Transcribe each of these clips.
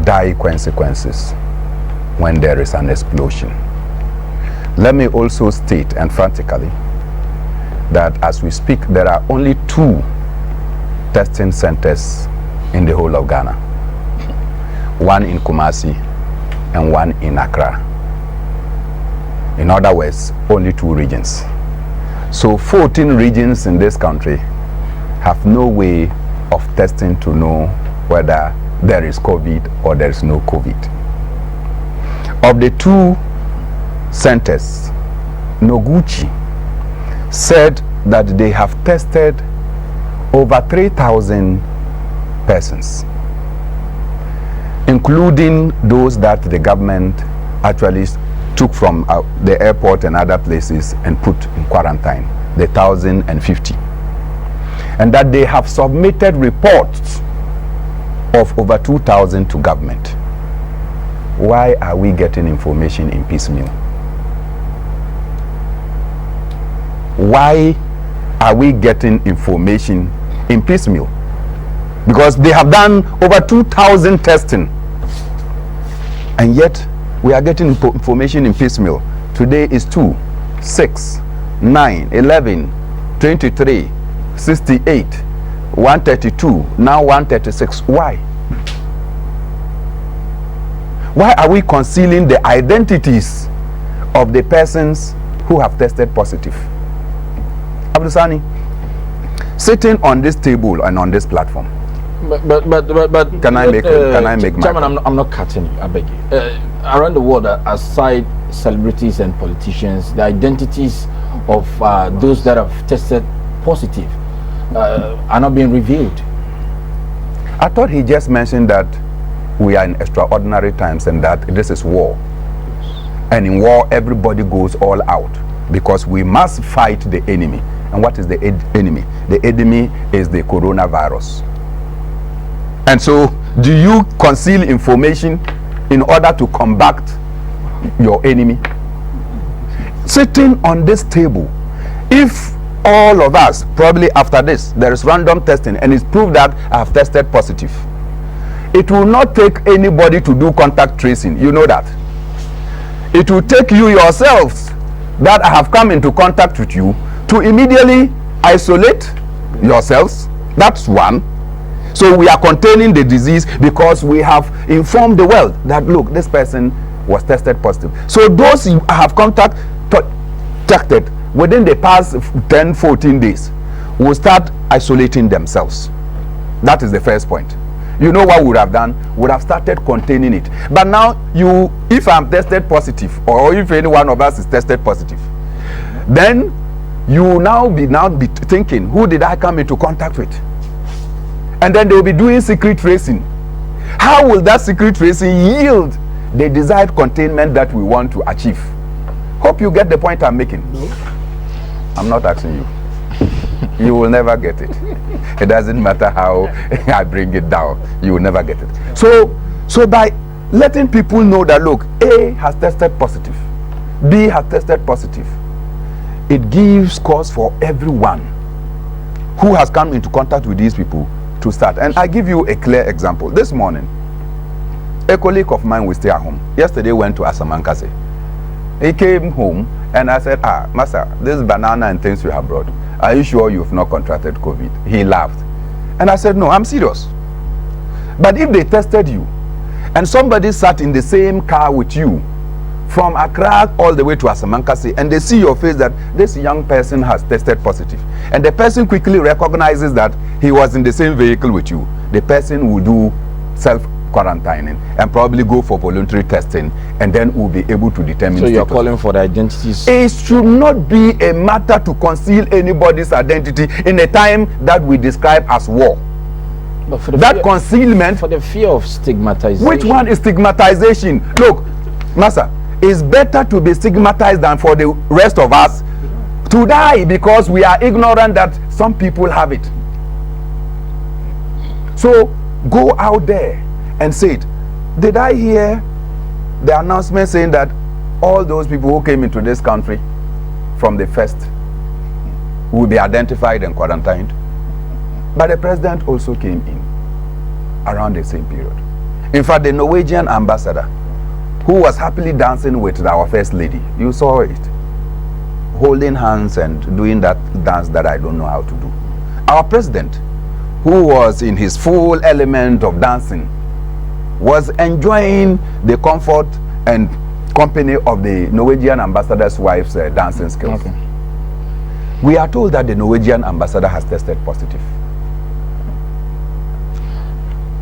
dire consequences when there is an explosion. Let me also state emphatically that as we speak, there are only 2 testing centers in the whole of Ghana. One in Kumasi and one in Accra. In other words, only 2 regions. So 14 regions in this country have no way of testing to know whether there is COVID or there is no COVID. Of the 2 centers, Noguchi said that they have tested over 3,000 persons, including those that the government actually took from the airport and other places and put in quarantine, the 1,050. And that they have submitted reports of over 2,000 to government. Why are we getting information in piecemeal? Why are we getting information in piecemeal? Because they have done over 2,000 testing, and yet we are getting information in piecemeal. Today is 2, 6, 9, 11, 23, 68, 132, now 136. Why? Why are we concealing the identities of the persons who have tested positive? ABDUL SANI, sitting on this table and on this platform. But can I make my Chairman, I'm not cutting you, I beg you. Around the world, aside celebrities and politicians, the identities of those that have tested positive are not being revealed. I thought he just mentioned that we are in extraordinary times and that this is war. And in war, everybody goes all out because we must fight the enemy. And what is the enemy? The enemy is the coronavirus. And so, do you conceal information in order to combat your enemy? Sitting on this table, if all of us, probably after this, there is random testing and it's proved that I have tested positive, it will not take anybody to do contact tracing. You know that. It will take you yourselves that have come into contact with you to immediately isolate yourselves. That's one. So we are containing the disease because we have informed the world that, look, this person was tested positive. So those who have contacted within the past 10, 14 days will start isolating themselves. That is the first point. You know what we would have done? We would have started containing it. But now, if I'm tested positive, or if any one of us is tested positive, then you will now be thinking, who did I come into contact with? And then they will be doing secret tracing. How will that secret tracing yield the desired containment that we want to achieve? Hope you get the point I'm making. No. I'm not asking you. You will never get it. It doesn't matter how I bring it down. You will never get it. So by letting people know that, look, A has tested positive, B has tested positive, it gives cause for everyone who has come into contact with these people to start. And I give you a clear example. This morning, a colleague of mine will stay at home. Yesterday went to Asamankase. He came home and I said, Master, this banana and things you have brought, are you sure you've not contracted COVID? He laughed. And I said, no, I'm serious. But if they tested you and somebody sat in the same car with you from Accra all the way to Asamankase, and they see your face that this young person has tested positive, and the person quickly recognizes that he was in the same vehicle with you, the person will do self-quarantining and probably go for voluntary testing, and then will be able to determine. So you're calling for the identities? It should not be a matter to conceal anybody's identity in a time that we describe as war. But for the that concealment, for the fear of stigmatization. Which one is stigmatization? Look, Master, it's better to be stigmatized than for the rest of us to die because we are ignorant that some people have it. So go out there and say it. Did I hear the announcement saying that all those people who came into this country from the first will be identified and quarantined? But the president also came in around the same period. In fact, the Norwegian ambassador, who was happily dancing with our first lady, you saw it, holding hands and doing that dance that I don't know how to do. Our president, who was in his full element of dancing, was enjoying the comfort and company of the Norwegian ambassador's wife's dancing skills. Okay. We are told that the Norwegian ambassador has tested positive.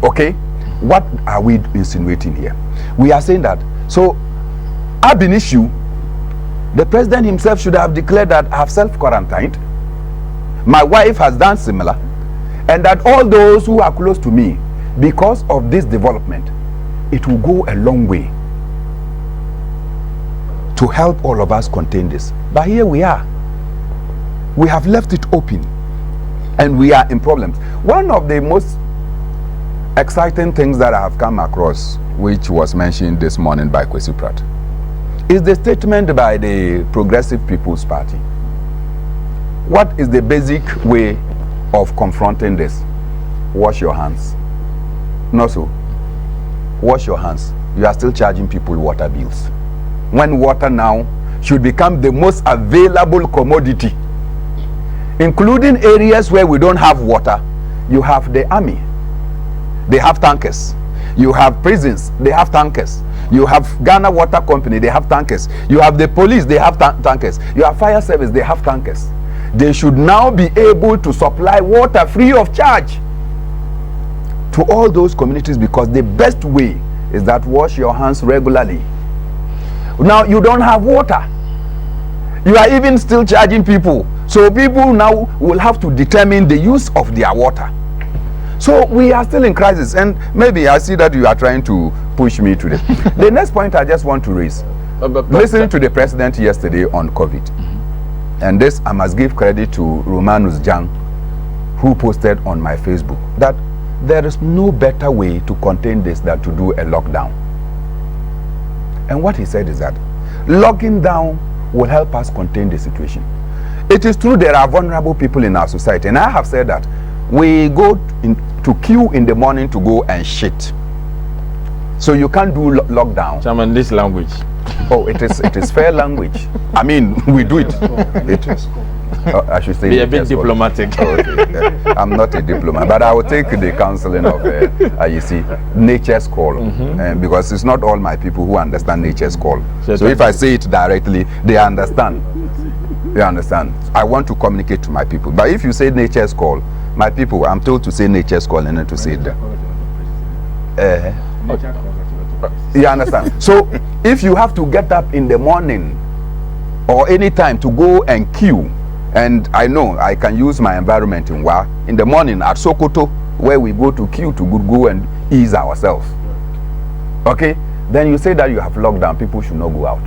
Okay, what are we insinuating here? We are saying that, so ab initio, the president himself should have declared that I have self-quarantined, my wife has done similar, and that all those who are close to me, because of this development, it will go a long way to help all of us contain this. But here we are. We have left it open and we are in problems. One of the most exciting things that I have come across, which was mentioned this morning by Kwesi Pratt, is the statement by the Progressive People's Party. What is the basic way of confronting this? Wash your hands. No, so wash your hands. You are still charging people water bills, when water now should become the most available commodity, including areas where we don't have water. You have the army, they have tankers. You have prisons, they have tankers. You have Ghana Water Company, they have tankers. You have the police, they have tankers. You have fire service, they have tankers. They should now be able to supply water free of charge to all those communities, because the best way is that wash your hands regularly. Now you don't have water, you are even still charging people, so people now will have to determine the use of their water. So we are still in crisis, and maybe I see that you are trying to push me to this. The next point I just want to raise, listening to the president yesterday on COVID, and this I must give credit to Romanus Jang, who posted on my Facebook that there is no better way to contain this than to do a lockdown. And what he said is that locking down will help us contain the situation. It is true there are vulnerable people in our society, and I have said that we go to queue in the morning to go and shit. So you can't do lockdown. Chairman, this language. Oh, it is fair language. I mean, we do it. I should say. Be a bit diplomatic. Oh, okay. I'm not a diplomat, but I will take the counseling of AYISI, nature's call, because it's not all my people who understand nature's call. So if I say it directly, they understand. They understand. I want to communicate to my people. But if you say nature's call, my people, I'm told to say nature's call and not to say that. You understand? So if you have to get up in the morning or any time to go and queue, and I know I can use my environment in Wa in the morning at Sokoto, where we go to queue to go and ease ourselves. Okay? Then you say that you have lockdown, people should not go out.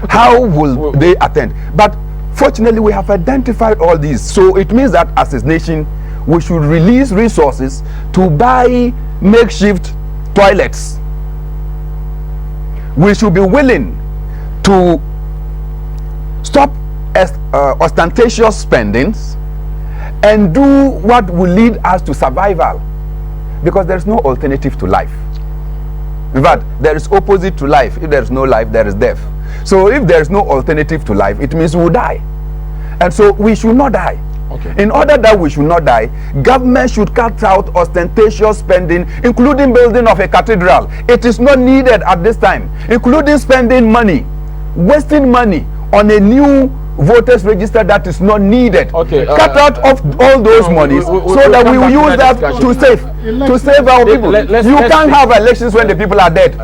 How will they attend? But fortunately, we have identified all these. So it means that as a nation, we should release resources to buy makeshift toilets. We should be willing to stop ostentatious spendings and do what will lead us to survival, because there is no alternative to life. In fact, there is opposite to life. If there is no life, there is death. So if there is no alternative to life, it means we will die. And so we should not die. Okay. In order that we should not die, government should cut out ostentatious spending, including building of a cathedral. It is not needed at this time, including spending money, wasting money on a new voters register that is not needed. Okay, cut out of all those monies so that we will use that to save our people. You can't have elections when the people are dead.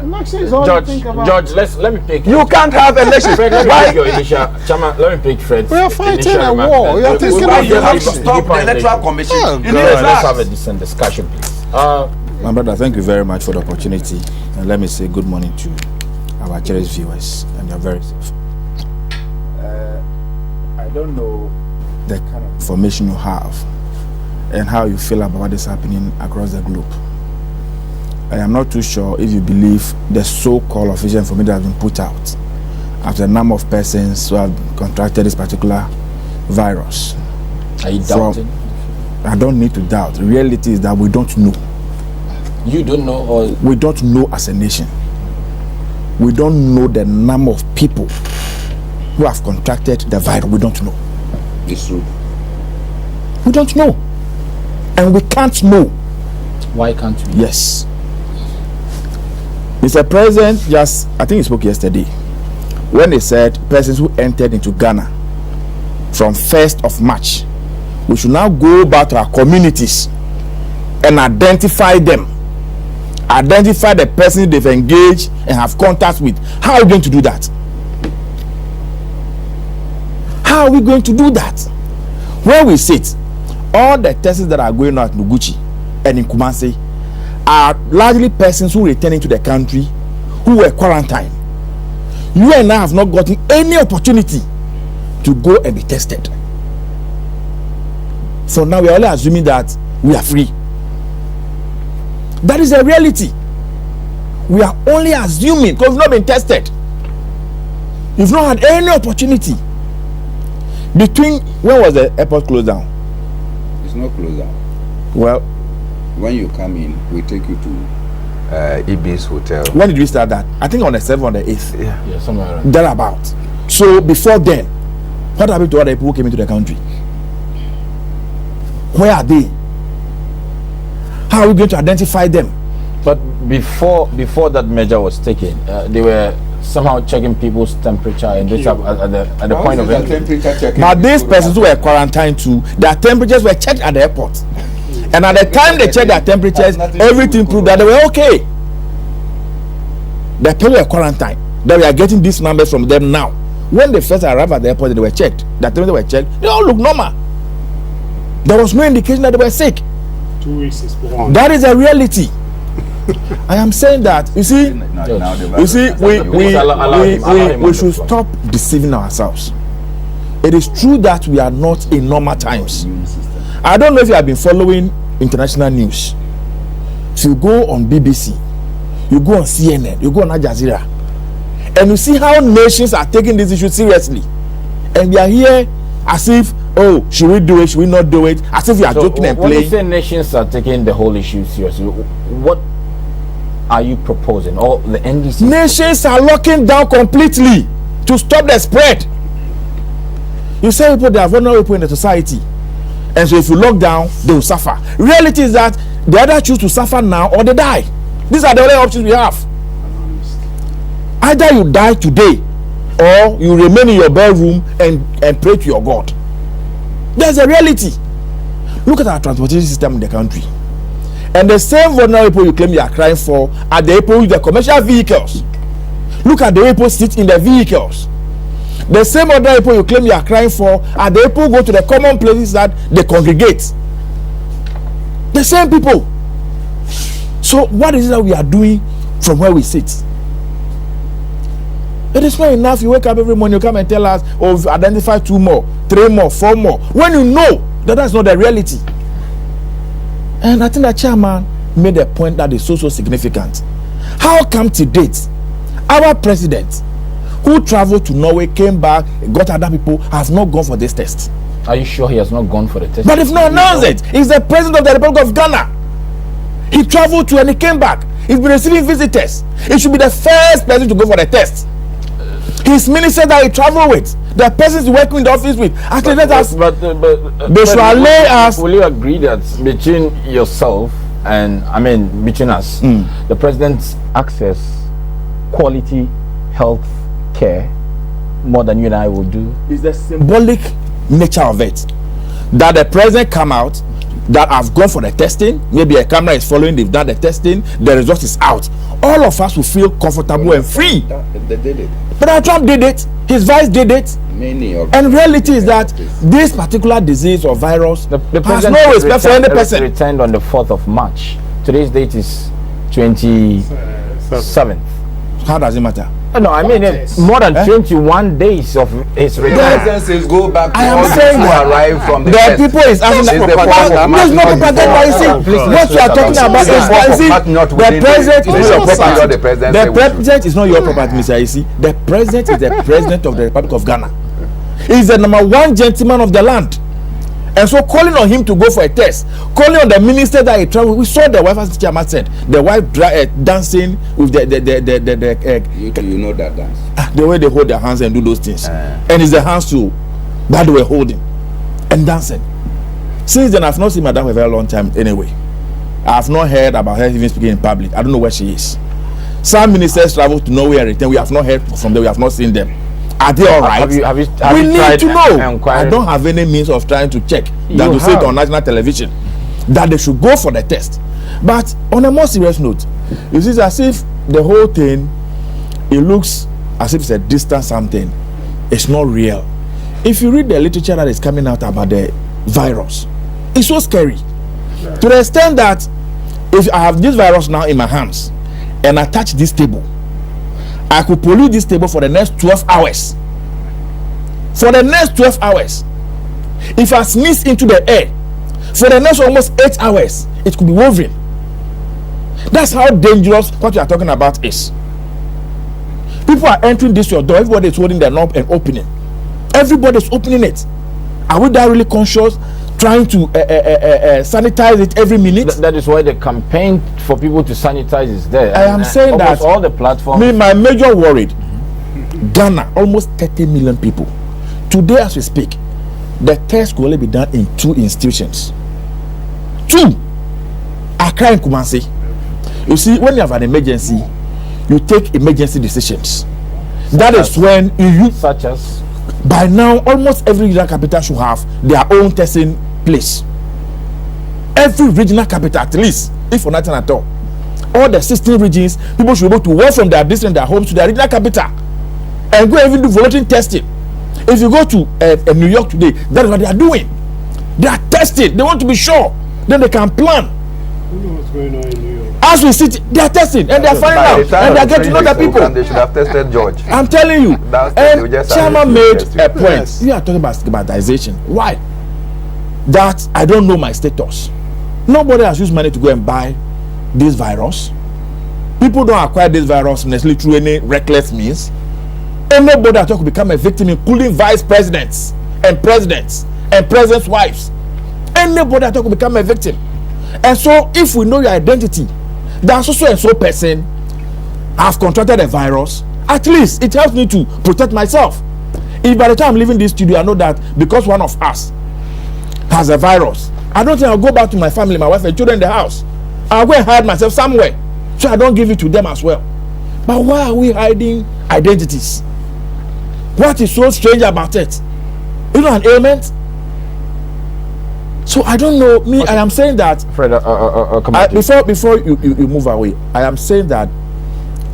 George, let me pick. You can't have elections. Chairman, let me pick Fred. We are fighting a war. You have to stop the electoral commission. Let's have a decent discussion, please. My brother, thank you very much for the opportunity, and let me say good morning to our cherished viewers, and you're very safe. I don't know the kind of information you have and how you feel about what is happening across the globe. I am not too sure if you believe the so-called official information that has been put out after a number of persons who have contracted this particular virus. Are you doubting? I don't need to doubt. The reality is that we don't know. You don't know, or we don't know as a nation. We don't know the number of people who have contracted the virus. We don't know. It's true. We don't know. And we can't know. why can't we? Yes. Mr. President, just, I think he spoke yesterday, when he said persons who entered into Ghana from 1st of March, we should now go back to our communities and identify them. Identify the persons they've engaged and have contact with. How are we going to do that? How are we going to do that? Where we sit, all the tests that are going on at Noguchi and in Kumasi are largely persons who returning to the country who were quarantined. You and I have not gotten any opportunity to go and be tested. So now we are only assuming that we are free. That is a reality. We are only assuming because we've not been tested. We've not had any opportunity. Between, when was the airport closed down? It's not closed down. Well, when you come in, we take you to Ibis Hotel. when did we start that? I think on the 7th or the 8th. Yeah, somewhere around. Thereabout. So before then, what happened to other people who came into the country? Where are they? How are we going to identify them? But before that measure was taken, they were somehow checking people's temperature and this at the point of entry. temperature checking. But these persons who were quarantined too, their temperatures were checked at the airport. And at the time they checked their temperatures, everything proved that they were okay. The people were quarantined. That we are getting these numbers from them now. When they first arrived at the airport, they were checked. The temperature were checked. They all look normal. There was no indication that they were sick. 2 weeks is gone. That is a reality. I am saying that, you see, we should stop deceiving ourselves. It is true that we are not in normal times. I don't know if you have been following international news. If you go on BBC, you go on CNN, you go on Al Jazeera, and you see how nations are taking this issue seriously. And we are here as if, oh, should we do it, should we not do it, as if we are joking and when playing. you say nations are taking the whole issue seriously, what are you proposing? Or the NDC? Nations are locking down completely to stop the spread. You say people, they are vulnerable people in the society, and so if you lock down, they will suffer. Reality is that they either choose to suffer now or they die. These are the only options we have. Either you die today or you remain in your bedroom and pray to your God. There's a reality. Look at our transportation system in the country. And the same vulnerable people you claim you are crying for are the people with the commercial vehicles. Look at the people sit in the vehicles. The same other people you claim you are crying for are the people who go to the common places that they congregate. The same people. So what is it that we are doing from where we sit? It is not enough. You wake up every morning, you come and tell us, oh, we've identified 2 more, 3 more, 4 more. When you know that that's not the reality. And I think the chairman made a point that is so significant. How come to date, our president, who traveled to Norway, came back, got other people, has not gone for this test? Are you sure he has not gone for the test? But if not announced it, he's the president of the Republic of Ghana. He traveled to and he came back. He's been receiving visitors. He should be the first person to go for the test. His minister that he traveled with, the persons working in the office with, actually let us. They should allay us. Will you agree that between yourself and between us, the president's access quality health care more than you and I will do? Is the symbolic nature of it that the president come out, that have gone for the testing, maybe a camera is following, they've done the testing, the result is out. All of us will feel comfortable and free. They did it. But Trump did it, his vice did it. Many of And reality is that this particular disease or virus The has president no respect for any person. returned on the 4th of March. Today's date is 27th. How does it matter? No, more than 21 days of his The return. president says go back to I am all saying who that arrive from the the test. people is asking Is the that. propaganda There's no not propaganda. You see, before? what you are talking about is the president is your property. The president is not your property, Mr. AYISI. The president is the president of the Republic of Ghana. He is the #1 gentleman of the land. And so calling on him to go for a test, calling on the minister that he traveled. We saw the wife, as the chairman said, the wife dancing with the you know that dance. The way they hold their hands and do those things. And it's the hands too that they were holding and dancing. Since then, I've not seen Madam for a very long time anyway. I've not heard about her even speaking in public. I don't know where she is. Some ministers travel to Norway and return. We have not heard from them. We have not seen them. Are they all right? Have you we need to know. Inquiring? I don't have any means of trying to check that to say it on national television that they should go for the test. But on a more serious note, you see, it's as if the whole thing, it looks as if it's a distant something. It's not real. If you read the literature that is coming out about the virus, it's so scary. To the extent that if I have this virus now in my hands and I touch this table, I could pollute this table for the next 12 hours. For the next 12 hours. If I sneeze into the air, for the next almost 8 hours, it could be woven. That's how dangerous what you are talking about is. People are entering this your door. Everybody is holding their knob and opening. Everybody is opening it. Are we that really conscious? Trying to sanitize it every minute. That is why the campaign for people to sanitize is there. I am saying that all the platforms. My major worried, Ghana, almost 30 million people. Today, as we speak, the test will only be done in 2 institutions. 2, Accra and Kumasi. You see, when you have an emergency, you take emergency decisions. That is when you such as. By now, almost every regional capital should have their own testing place. Every regional capital, at least, if for nothing at all. All the 16 regions, people should be able to work from their district, their homes to their regional capital, and go even do voluntary testing. If you go to New York today, that is what they are doing. They are testing. They want to be sure. Then they can plan. Who knows what's going on in New York? As we sit, they are testing and they are finding out, and they are getting to know the people. They should have tested George. I'm telling you. And Chairman made a point. Yes. We are talking about stigmatization. Why? That I don't know my status. Nobody has used money to go and buy this virus. People don't acquire this virus necessarily through any reckless means. And nobody at all could become a victim, including vice presidents and presidents and presidents' wives. Anybody at all could become a victim. And so, if we know your identity, that so and so person have contracted a virus, at least it helps me to protect myself. If by the time I'm leaving this studio, I know that because one of us has a virus, I don't think I'll go back to my family, my wife and children in the house. I'll go and hide myself somewhere so I don't give it to them as well. But why are we hiding identities? What is so strange about it? You know, an ailment? So I don't know. Me, okay. I am saying that. Fred, before you move away, I am saying that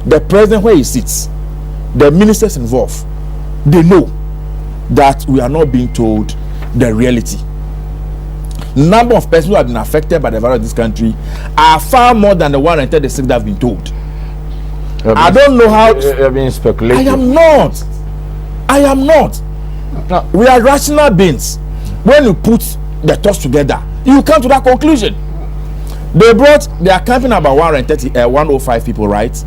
the president where he sits, the ministers involved, they know that we are not being told the reality. Number of persons who have been affected by the virus in this country are far more than the 136 that have been told. I don't know how. You're being speculative. I am not. No. We are rational beings. When you put the thoughts together, you come to that conclusion. They are counting about 105 people, right?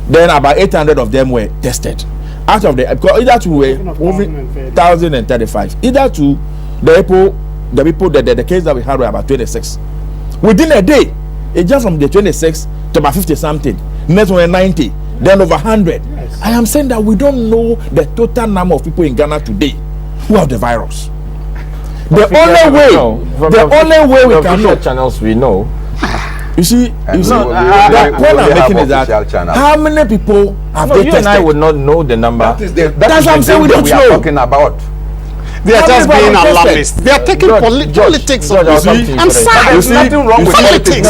Then about 800 of them were tested. Out of because either two were 1,035. Either two, the case that we had were about 26. Within a day, it jumped from the 26 to about 50 something. Next one 90, then over 100. Yes. I am saying that we don't know the total number of people in Ghana today who have the virus. The only way we can know channels we know. You see, the point I'm making is that how many people have they tested? You and I would not know the number. That's what I'm saying. We don't know. Talking about. They are just being alarmist. They are taking politics of this. I'm sorry. There's nothing wrong with politics.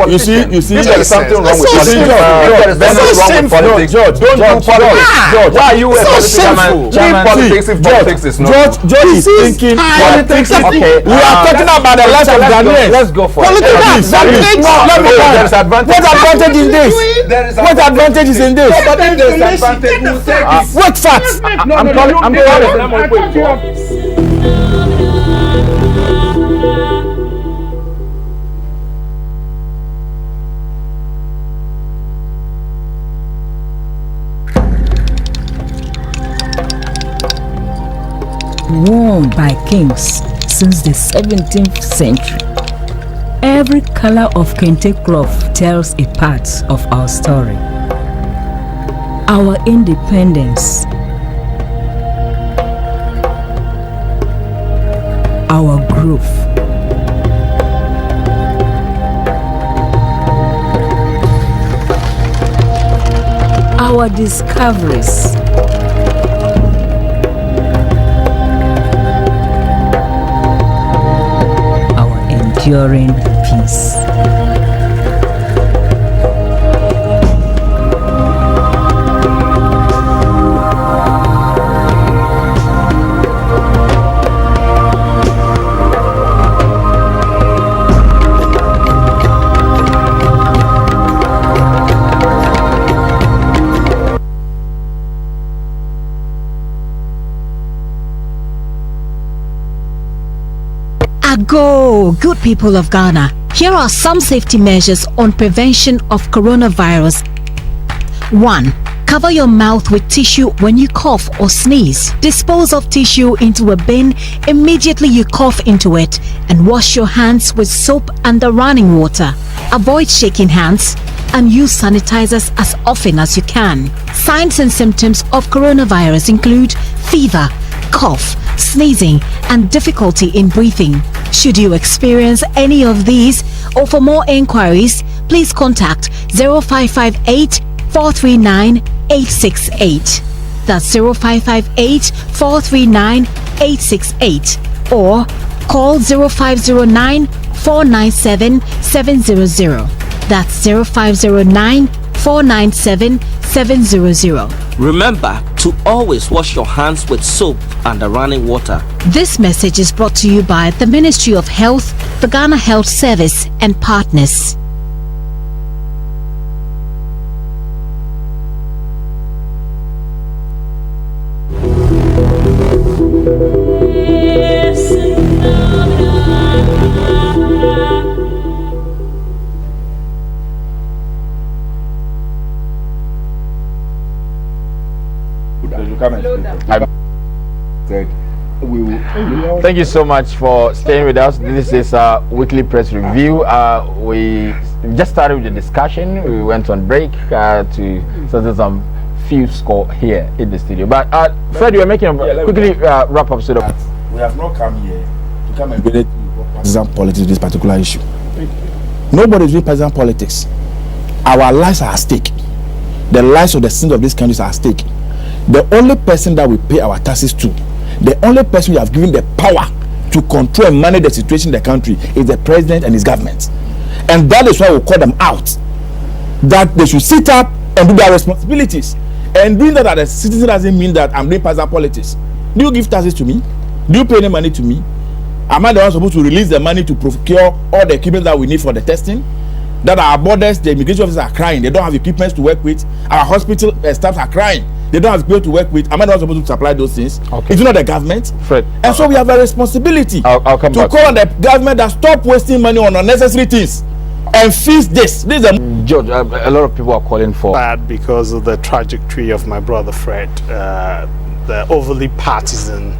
You see, there is something wrong with politics. There is nothing wrong with politics. George, don't do politics. George, why are you a politician? Politics if politics is not. George is thinking politics. Okay, we are talking about the lives of Ghanaians. Let's go for it. What advantage is this? What advantage is in this? What facts? I'm calling. Worn by kings, since the 17th century. Every color of kente cloth tells a part of our story. Our independence, our growth, our discoveries, our enduring peace. Go, good people of Ghana. Here are some safety measures on prevention of coronavirus. 1. Cover your mouth with tissue when you cough or sneeze. Dispose of tissue into a bin immediately you cough into it, and wash your hands with soap and the running water. Avoid shaking hands and use sanitizers as often as you can. Signs and symptoms of coronavirus include fever, cough, sneezing, and difficulty in breathing. Should you experience any of these, or for more inquiries, please contact 0558 439 868. That's 0558 439 868, or call 0509 497 700. That's 0509 497 700. Remember to always wash your hands with soap and the running water. This message is brought to you by the Ministry of Health, the Ghana Health Service, and partners. Thank you so much for staying with us. This is our weekly press review. We just started with the discussion. We went on break to settle some few score here in the studio. But Fred, you are making a quickly wrap up. So that we have not come here to come and relate partisan politics to this particular issue. Nobody is doing partisan politics. Our lives are at stake. The lives of the citizens of this country are at stake. The only person that we pay our taxes to, the only person we have given the power to control and manage the situation in the country is the president and his government. And that is why we call them out. That they should sit up and do their responsibilities. And doing that as a citizen doesn't mean that I'm doing partisan politics. Do you give taxes to me? Do you pay any money to me? Am I the one supposed to release the money to procure all the equipment that we need for the testing? That our borders, the immigration officers are crying. They don't have equipment to work with. Our hospital staffs are crying. They don't have equipment to work with. Am I the one supposed to supply those things? Okay. It's not the government. Fred. And so we have a responsibility I'll come to back. call on the government that stop wasting money on unnecessary things and fix this. This is a George, a lot of people are calling for Bad because of the trajectory of my brother Fred, the overly partisan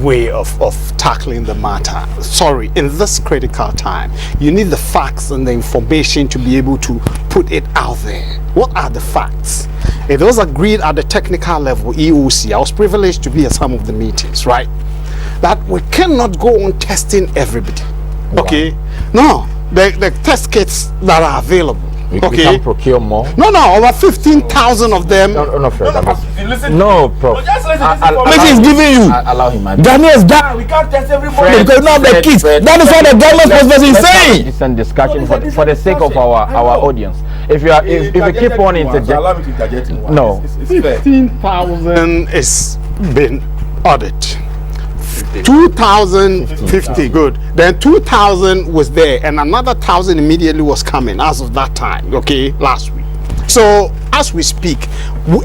way of tackling the matter. Sorry, in this critical time, you need the facts and the information to be able to put it out there. What are the facts? It was agreed at the technical level, EOC. I was privileged to be at some of the meetings, right? That we cannot go on testing everybody. Okay? No, the test kits that are available. we Okay. can procure more. No, over 15,000 of them. No, Fred. No, Prof. Information is giving you. Allow him. Ghanaians die. We can't test everybody because now the kids. Fred, That is what the government spokesperson is saying. It's a discussion for the sake of our audience. If you keep on interjecting, no. 15,000 is been audited. 2,050, good. Then 2,000 was there, and another 1,000 immediately was coming as of that time. Okay, last week. So as we speak,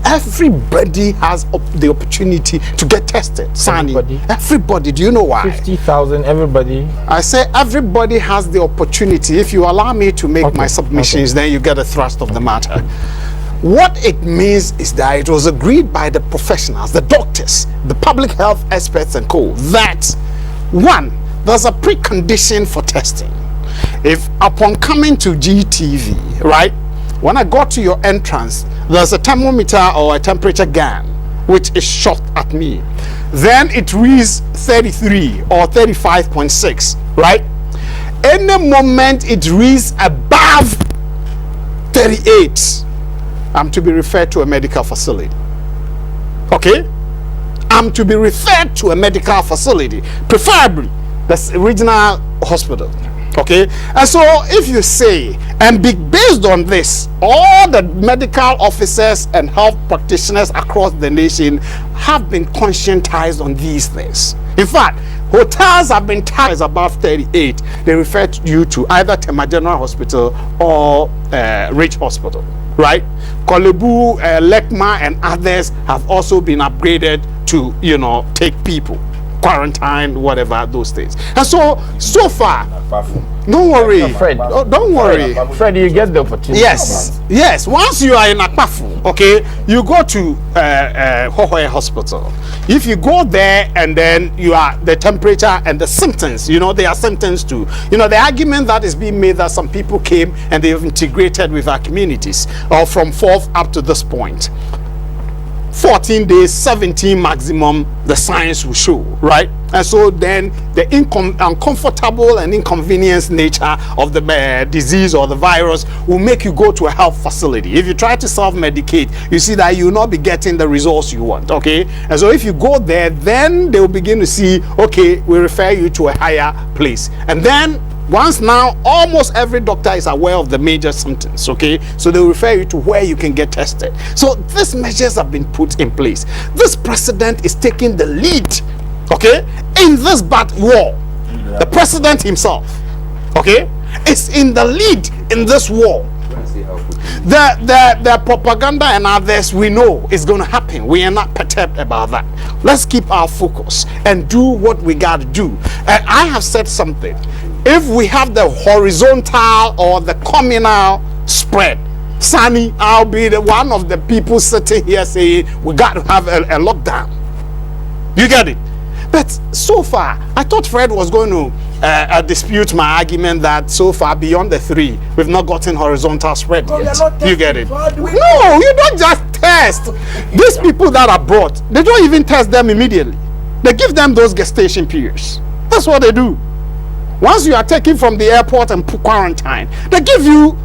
everybody has the opportunity to get tested. SANI, everybody. Do you know why? 50,000. Everybody. I say everybody has the opportunity. If you allow me to make my submissions, then you get a thrust of the matter. What it means is that it was agreed by the professionals, the doctors, the public health experts and co, that one, there's a precondition for testing. If upon coming to GTV, right, when I got to your entrance, there's a thermometer or a temperature gun which is shot at me. Then it reads 33 or 35.6, right? Any moment it reads above 38, I'm to be referred to a medical facility. Okay? I'm to be referred to a medical facility, preferably the regional hospital. Okay, and so if you say, and based on this, all the medical officers and health practitioners across the nation have been conscientized on these things. In fact, hotels have been taxed above 38. They refer you to either Tema General Hospital or Rich Hospital, right? Kolebu, Lekma, and others have also been upgraded to, you know, take people, quarantine, whatever, those things. And so far, don't worry, Fred. Don't worry, Fred, you get the opportunity. Yes. Once you are in Akpafu, okay, you go to Hohoe Hospital. If you go there and then you are the temperature and the symptoms, you know, there are symptoms too. You know, the argument that is being made that some people came and they have integrated with our communities, or from 4th up to this point. 14 days, 17 maximum, the science will show, right? And so then the uncomfortable and inconvenience nature of the disease or the virus will make you go to a health facility. If you try to self-medicate, you see that you will not be getting the results you want, okay? And so if you go there, then they will begin to see, okay, we refer you to a higher place. And then once now, almost every doctor is aware of the major symptoms, okay? So they will refer you to where you can get tested. So these measures have been put in place. This president is taking the lead, okay, in this bad war. The president himself, okay, is in the lead in this war. The propaganda and others, we know is going to happen. We are not perturbed about that. Let's keep our focus and do what we got to do. And I have said something. If we have the horizontal or the communal spread, SANI, I'll be the one of the people sitting here saying we got to have a lockdown. You get it? But so far, I thought Fred was going to dispute my argument that so far beyond the 3, we've not gotten horizontal spread yet. You get it? No, you don't just test. These people that are brought, they don't even test them immediately. They give them those gestation periods. That's what they do. Once you are taken from the airport and quarantine, they give you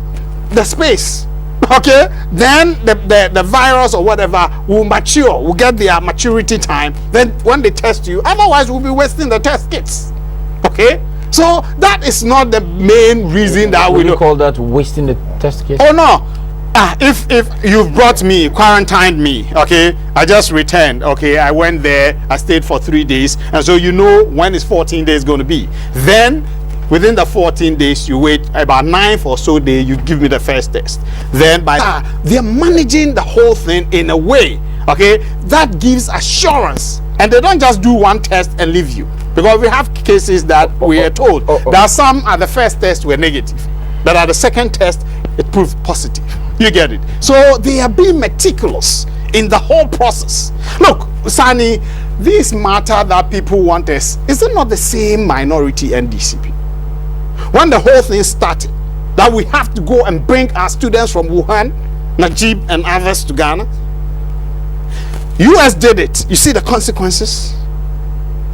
the space. Okay, then the virus or whatever will mature, will get their maturity time. Then when they test you, otherwise we'll be wasting the test kits. Okay, so that is not the main reason that we call that wasting the test kit. Oh no, if you've brought me, quarantined me, okay, I just returned, okay, I went there, I stayed for 3 days, and so you know when is 14 days going to be. Then within the 14 days, you wait about 9th or so day, you give me the first test. Then they're managing the whole thing in a way, okay, that gives assurance. And they don't just do one test and leave you. Because we have cases that we are told that some at the first test were negative, but at the second test, it proved positive. You get it? So they are being meticulous in the whole process. Look, SANI, this matter that people want is it not the same minority NDCP? When the whole thing started, that we have to go and bring our students from Wuhan, Najib and others to Ghana. US did it. You see the consequences?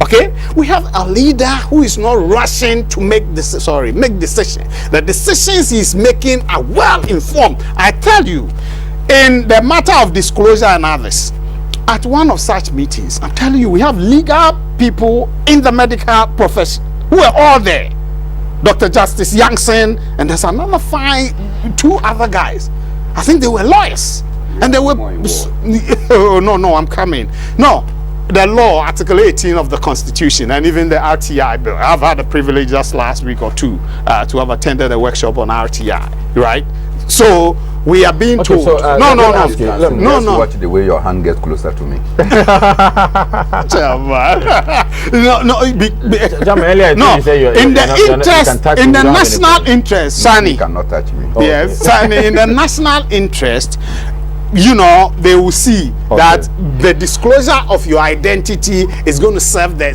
Okay? We have a leader who is not rushing to make decisions. The decisions he's making are well informed. I tell you, in the matter of disclosure and others, at one of such meetings, I'm telling you, we have legal people in the medical profession who are all there. Dr. Justice Youngson, and there's another 2 other guys. I think they were lawyers. And they were oh no, I'm coming. No, the law, Article 18 of the Constitution, and even the RTI bill. I've had the privilege just last week or 2 to have attended a workshop on RTI, right? So we are being told. So, no. Watch the way your hand gets closer to me. In the national interest, SANI cannot touch me. Yes, SANI, in the national interest. they will see that the disclosure of your identity is going to serve the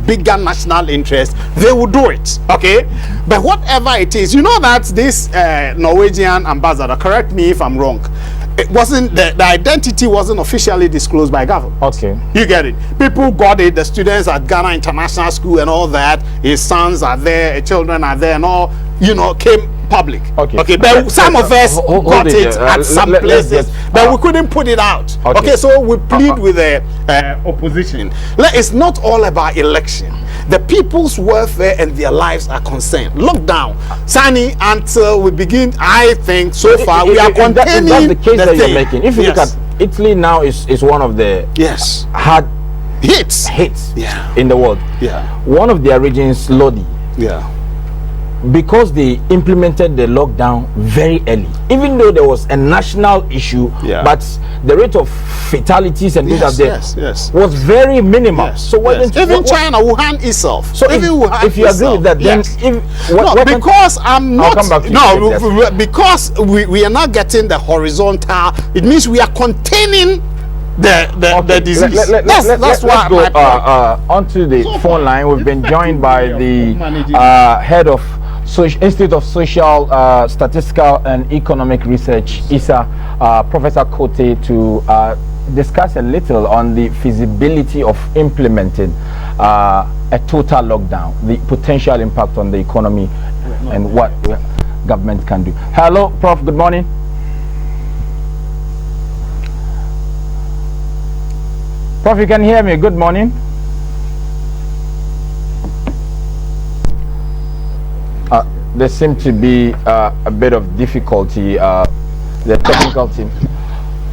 bigger national interest. They will do it, okay? But whatever it is, you know that this Norwegian ambassador, correct me if I'm wrong, it wasn't the identity wasn't officially disclosed by government. Okay, you get it. People got it. The students at Ghana International School and all that. His sons are there, his children are there, and all came public. Okay, but some of us got it at some places, but we couldn't put it out. Okay, so we plead with the opposition. It's not all about election. The people's welfare and their lives are concerned. Lockdown, SANI, until we begin, I think so far we are containing that's the case that you're making. If you look at Italy now, is one of the hard hits in the world. One of their regions, Lodi. Because they implemented the lockdown very early, even though there was a national issue, but the rate of fatalities and things was very minimal. So even China, Wuhan itself. So if you agree with that, then because I'm not because we are not getting the horizontal, it means we are containing the disease. That's why let's go onto the phone line. We've been joined by the head of Institute of Social, Statistical and Economic Research, ISA, Professor Kote, to discuss a little on the feasibility of implementing a total lockdown, the potential impact on the economy, and what government can do. Hello, Prof. Good morning. Prof, you can hear me. Good morning. There seems to be a bit of difficulty. The technical team.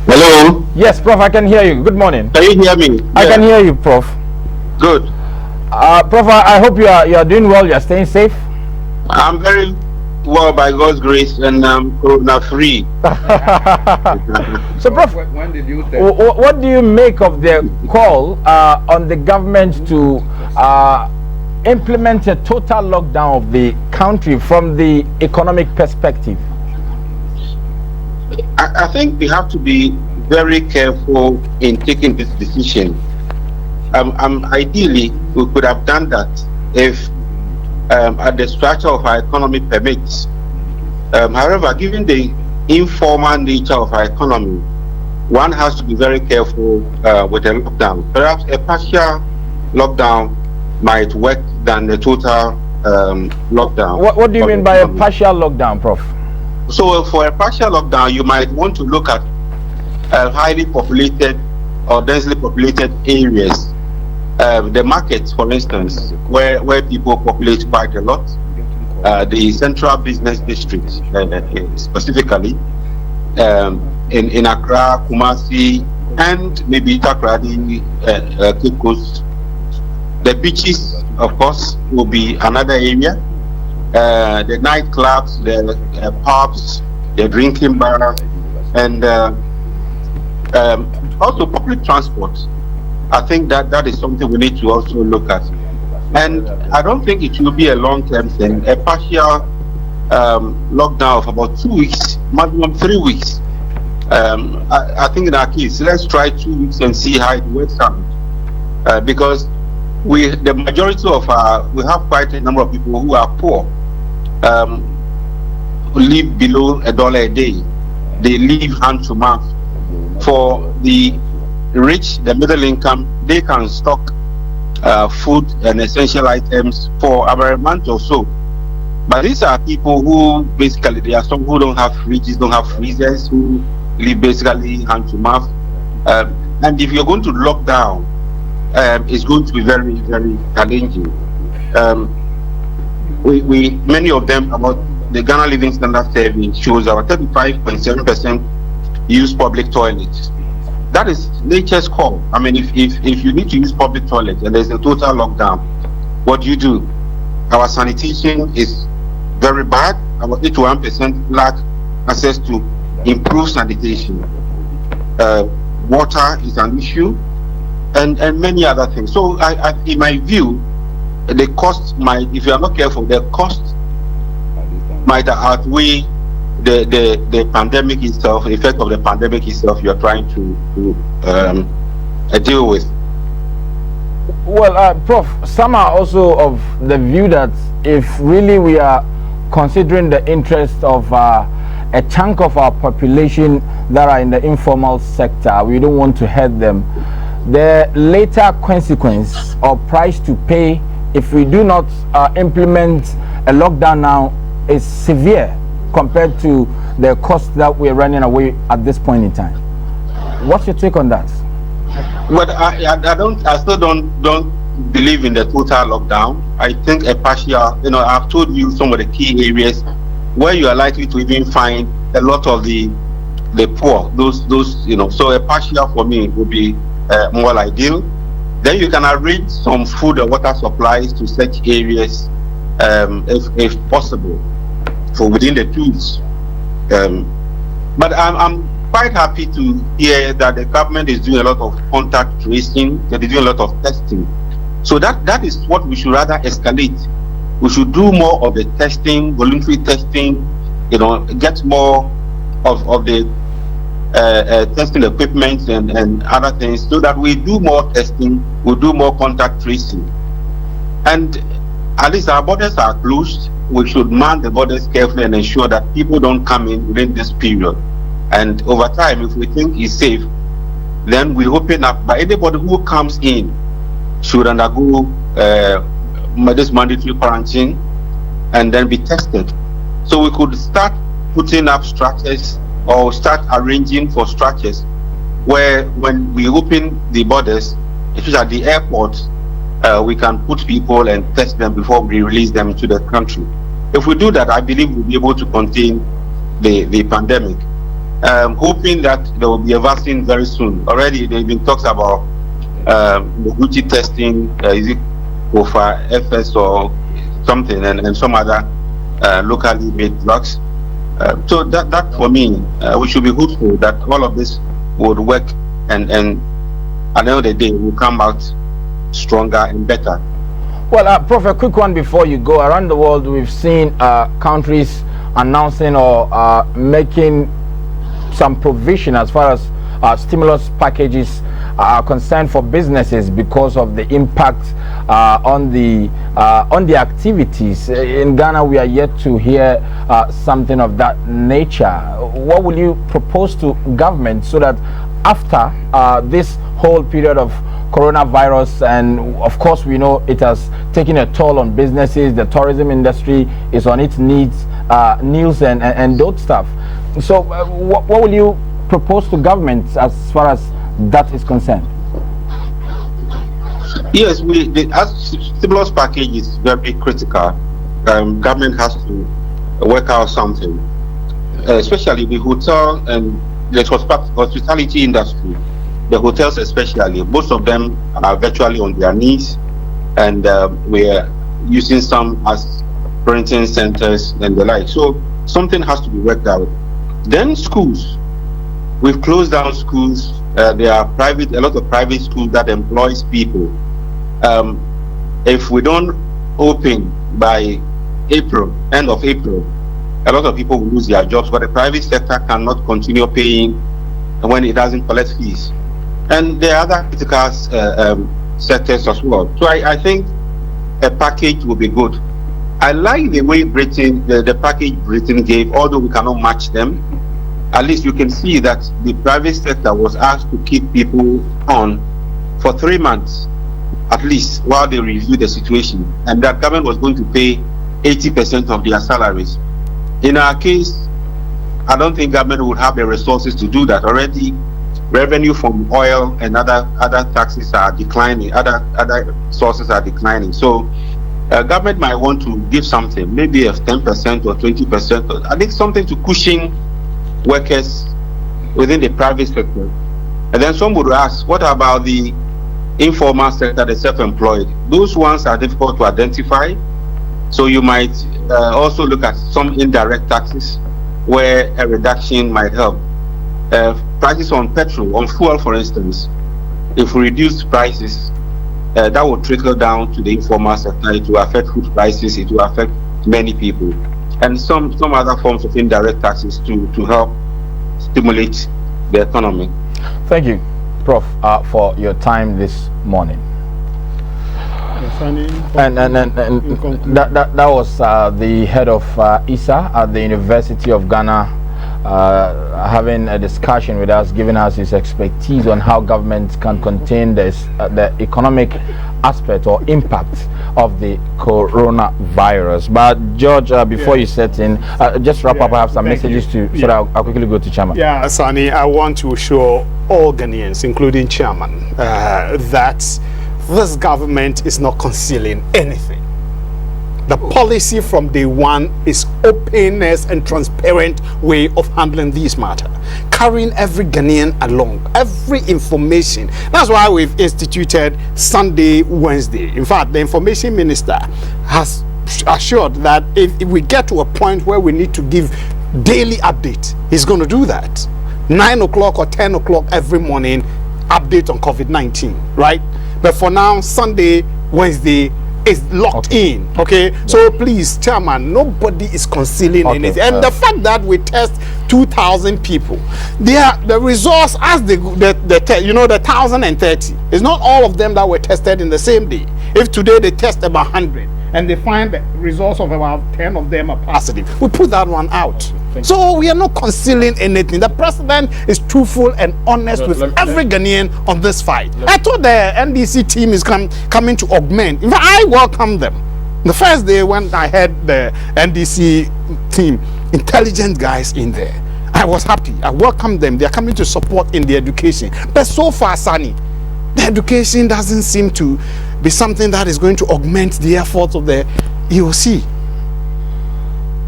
Hello. Yes, Prof, I can hear you. Good morning. Can you hear me? I can hear you, Prof. Good. Prof, I hope you are doing well. You are staying safe. I'm very well by God's grace, and I'm corona-free. So, Prof, when did you what do you make of the call on the government to implement a total lockdown of the country from the economic perspective? I think we have to be very careful in taking this decision. Ideally, we could have done that if the structure of our economy permits. However, given the informal nature of our economy, one has to be very careful with a lockdown. Perhaps a partial lockdown might work than the total lockdown. What do you mean by a partial lockdown, Prof? So for a partial lockdown, you might want to look at highly populated or densely populated areas. The markets, for instance, where people populate quite a lot. The central business district, specifically in Accra, Kumasi, and maybe Takrady, Cape Coast. The beaches, of course, will be another area. The nightclubs, the pubs, the drinking bars, and also public transport. I think that is something we need to also look at. And I don't think it will be a long-term thing. A partial lockdown of about 2 weeks, maximum 3 weeks. I think in our case, let's try 2 weeks and see how it works out. Because the majority of we have quite a number of people who are poor, who live below $1 a day. They live hand to mouth. For the rich, the middle income, they can stock food and essential items for about a month or so. But these are people who basically, there are some who don't have fridges, don't have freezers, who live basically hand to mouth. And if you're going to lock down, it's going to be very, very challenging. Many of them, about the Ghana Living Standard Survey shows about 35.7% use public toilets. That is nature's call. I mean, if you need to use public toilets and there's a total lockdown, what do you do? Our sanitation is very bad. About 81% lack access to improved sanitation. Water is an issue, and many other things. So, in my view, the cost might, if you are not careful, the cost might outweigh the pandemic itself, the effect of the pandemic itself, you're trying to deal with? Well, Prof, some are also of the view that if really we are considering the interest of a chunk of our population that are in the informal sector, we don't want to hurt them. The later consequence or price to pay if we do not implement a lockdown now is severe compared to the cost that we're running away at this point in time. What's your take on that? But I still don't believe in the total lockdown. I think a partial, I've told you some of the key areas where you are likely to even find a lot of the poor, those, so a partial for me would be more ideal. Then you can arrange some food or water supplies to such areas, if possible, for within the tools. But I'm quite happy to hear that the government is doing a lot of contact tracing, that they're doing a lot of testing. So that is what we should rather escalate. We should do more of the testing, voluntary testing, get more of the testing equipment and other things, so that we do more testing, we do more contact tracing. And at least our borders are closed. We should man the borders carefully and ensure that people don't come in within this period. And over time, if we think it's safe, then we open up. But anybody who comes in should undergo this mandatory quarantine and then be tested. So we could start putting up structures or start arranging for structures where when we open the borders, especially at the airport, we can put people and test them before we release them to the country. If we do that, I believe we'll be able to contain the pandemic. Hoping that there will be a vaccine very soon. Already there have been talks about the routine testing, is it for FS or something, and some other locally made drugs. So that for me, we should be hopeful that all of this would work, and at the end of the day, we'll come out stronger and better. Well, Prof, a quick one before you go. Around the world, we've seen countries announcing or making some provision as far as stimulus packages are concerned for businesses because of the impact on the activities. In Ghana, we are yet to hear something of that nature. What will you propose to government so that after this whole period of coronavirus, and of course we know it has taken a toll on businesses, the tourism industry is on its knees and those stuff. So what will you propose to government as far as that is concerned? Yes, the stimulus package is very critical. Government has to work out something, especially the hotel and the hospitality industry. The hotels especially, most of them are virtually on their knees, and we are using some as quarantine centers and the like. So something has to be worked out. Then schools. We've closed down schools. There are a lot of private schools that employs people. If we don't open by April, end of April, a lot of people will lose their jobs, but the private sector cannot continue paying when it doesn't collect fees. And there are other critical sectors as well. So I think a package will be good. I like the way the package Britain gave, although we cannot match them. At least you can see that the private sector was asked to keep people on for 3 months, at least, while they review the situation, and that government was going to pay 80% of their salaries. In our case, I don't think government would have the resources to do that. Already, revenue from oil and other taxes are declining, other sources are declining. So government might want to give something, maybe a 10% or 20%, I think something to cushion workers within the private sector. And then some would ask, what about the informal sector, the self-employed? Those ones are difficult to identify. So you might also look at some indirect taxes where a reduction might help. Prices on petrol, on fuel, for instance, if we reduce prices, that will trickle down to the informal sector. It will affect food prices, it will affect many people. and some other forms of indirect taxes to help stimulate the economy. Thank you, Prof, for your time this morning. And that was the head of ISA at the University of Ghana, having a discussion with us, giving us his expertise on how governments can contain this, the economic aspect or impact of the coronavirus. But George, before you set in, just wrap up. I have some messages so that I'll quickly go to Chairman. Yeah, SANI, I want to assure all Ghanaians, including Chairman, that this government is not concealing anything. The policy from day one is openness and transparent way of handling this matter, carrying every Ghanaian along, every information. That's why we've instituted Sunday, Wednesday. In fact, the information minister has assured that if we get to a point where we need to give daily update, he's going to do that. 9 o'clock or 10 o'clock every morning, update on COVID-19, right? But for now, Sunday, Wednesday is locked in. Okay, so please, Chairman, nobody is concealing anything. And the fact that we test 2,000 people, the results as the 1,030 is not all of them that were tested in the same day. If today they test about 100 and they find the results of about 10 of them are positive, we put that one out. So we are not concealing anything. The president is truthful and honest with every Ghanaian on this fight. I thought the NDC team is coming to augment. In fact, I welcome them. The first day when I had the NDC team, intelligent guys in there, I was happy. I welcomed them. They are coming to support in the education. But so far, SANI, the education doesn't seem to be something that is going to augment the efforts of the EOC.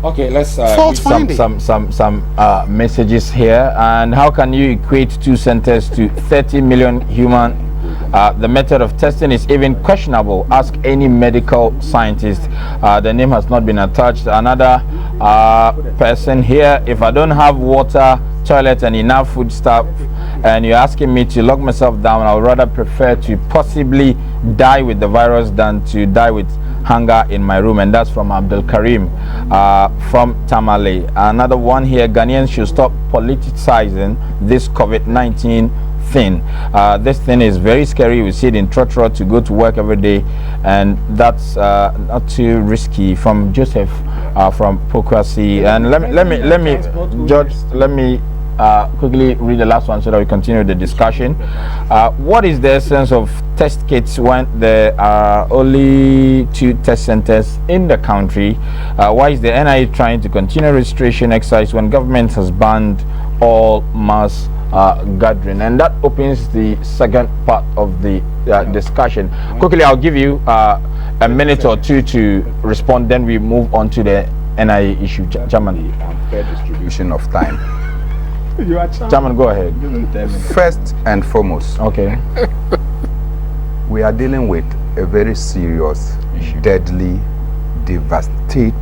Okay, let's read some messages here. And how can you equate 2 centers to 30 million human? The method of testing is even questionable. Ask any medical scientist. The name has not been attached. Another person here, if I don't have water, toilet and enough food stuff, and you're asking me to lock myself down, I would rather prefer to possibly die with the virus than to die with hunger in my room. And that's from Abdul Karim from Tamale. Another one here, Ghanaians should stop politicizing this COVID-19 thing. This thing is very scary. We see it in Trotro to go to work every day, and that's not too risky. From Joseph from Pokwasi. And let me George, let me quickly read the last one so that we continue the discussion. What is the essence of test kits when there are only 2 test centers in the country? Why is the NIA trying to continue registration exercise when government has banned all mass gathering? And that opens the second part of the discussion. Quickly, I'll give you a minute or two to respond, then we move on to the NIA issue. Chairman. Fair distribution of time. Chairman, go ahead. First and foremost, okay, we are dealing with a very serious, deadly, devastating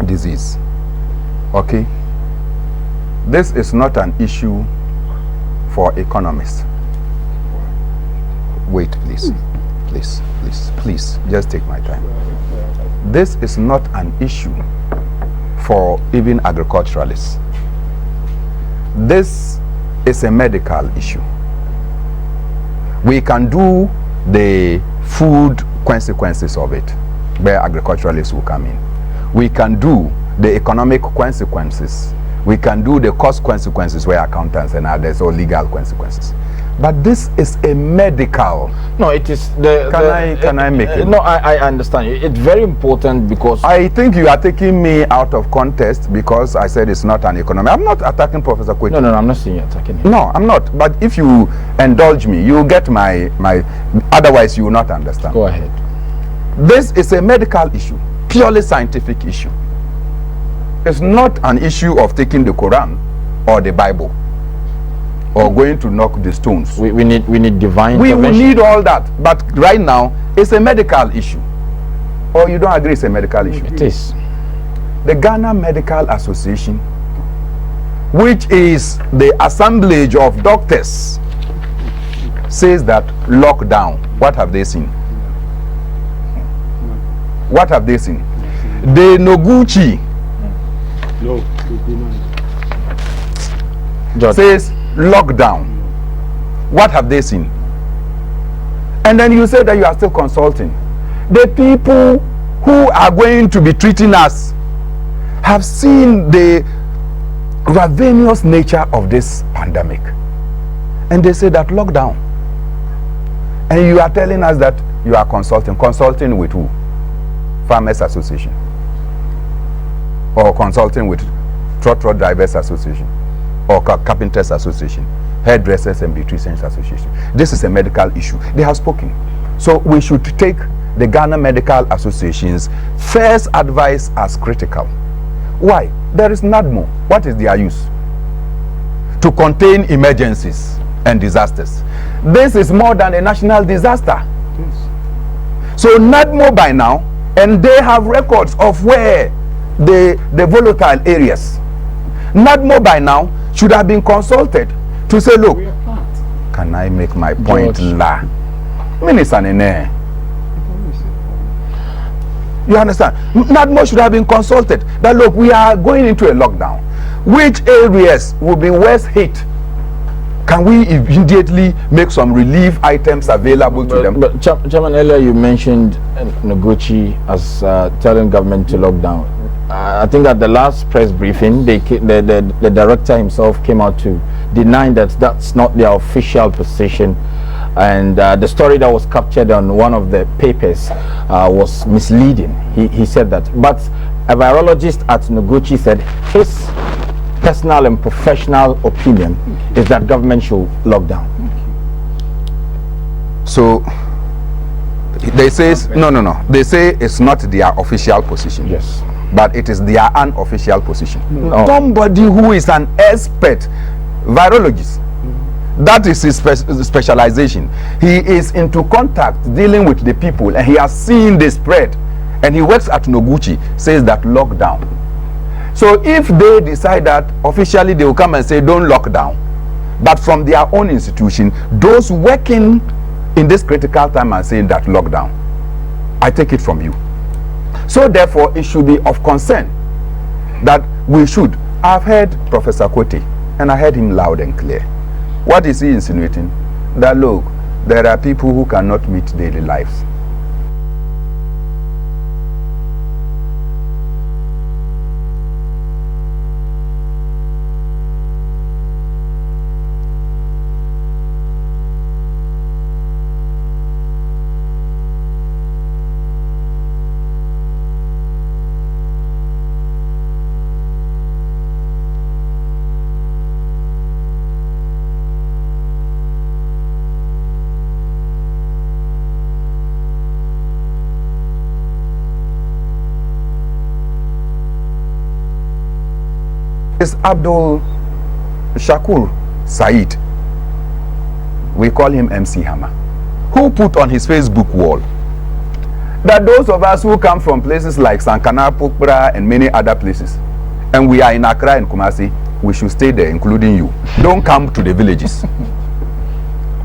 disease. Okay, this is not an issue for economists. Wait, please, please, just take my time. This is not an issue for even agriculturalists. This is a medical issue. We can do the food consequences of it, where agriculturalists will come in. We can do the economic consequences. We can do the cost consequences, where accountants and others, or legal consequences. But this is a medical. No, it is Can I make it? No, I understand you. It's very important because I think you are taking me out of context because I said it's not an economy. I'm not attacking Professor Kweti. No, I'm not saying you're attacking him. No, I'm not. But if you indulge me, you get my otherwise you will not understand. Go ahead. This is a medical issue, purely scientific issue. It's not an issue of taking the Quran or the Bible or going to knock the stones. We need divine We intervention. need all that, but right now it's a medical issue. Or you don't agree it's a medical issue? It is. The Ghana Medical Association, which is the assemblage of doctors, says that lockdown. What have they seen? What have they seen? The Noguchi says lockdown. What have they seen? And then you say that you are still consulting. The people who are going to be treating us have seen the ravenous nature of this pandemic. And they say that lockdown. And you are telling us that you are consulting. Consulting with who? Farmers Association. Or consulting with Trotro Drivers Association. Or Carpenters Association. Hairdressers and Beauticians Association. This is a medical issue. They have spoken. So we should take the Ghana Medical Association's first advice as critical. Why? There is NADMO. What is their use? To contain emergencies and disasters. This is more than a national disaster. Yes. So NADMO by now, and they have records of where the volatile areas. NADMO by now should have been consulted to say, look, can I make my point? La. Minister Nene. You understand? NADMO should have been consulted that, look, we are going into a lockdown. Which areas will be worst hit? Can we immediately make some relief items available to them? But Chairman, earlier you mentioned Noguchi as telling government to lock down. I think at the last press briefing, the director himself came out to deny that that's not their official position. And the story that was captured on one of the papers was misleading. He said that. But a virologist at Noguchi said his personal and professional opinion is that government should lock down. So they say no. They say it's not their official position. Yes. But it is their unofficial position. No. Somebody who is an expert virologist, that is his specialization. He is into contact, dealing with the people, and he has seen the spread. And he works at Noguchi, says that lockdown. So if they decide that officially they will come and say don't lock down, but from their own institution, those working in this critical time are saying that lockdown, I take it from you. So therefore it should be of concern that we should. I've heard Professor Kote, and I heard him loud and clear. What is he insinuating? That look, there are people who cannot meet daily lives. Is Abdul Shakur Said, we call him MC Hammer, who put on his Facebook wall that those of us who come from places like Sankana, Pukbra and many other places, and we are in Accra and Kumasi, we should stay there, including you. Don't come to the villages.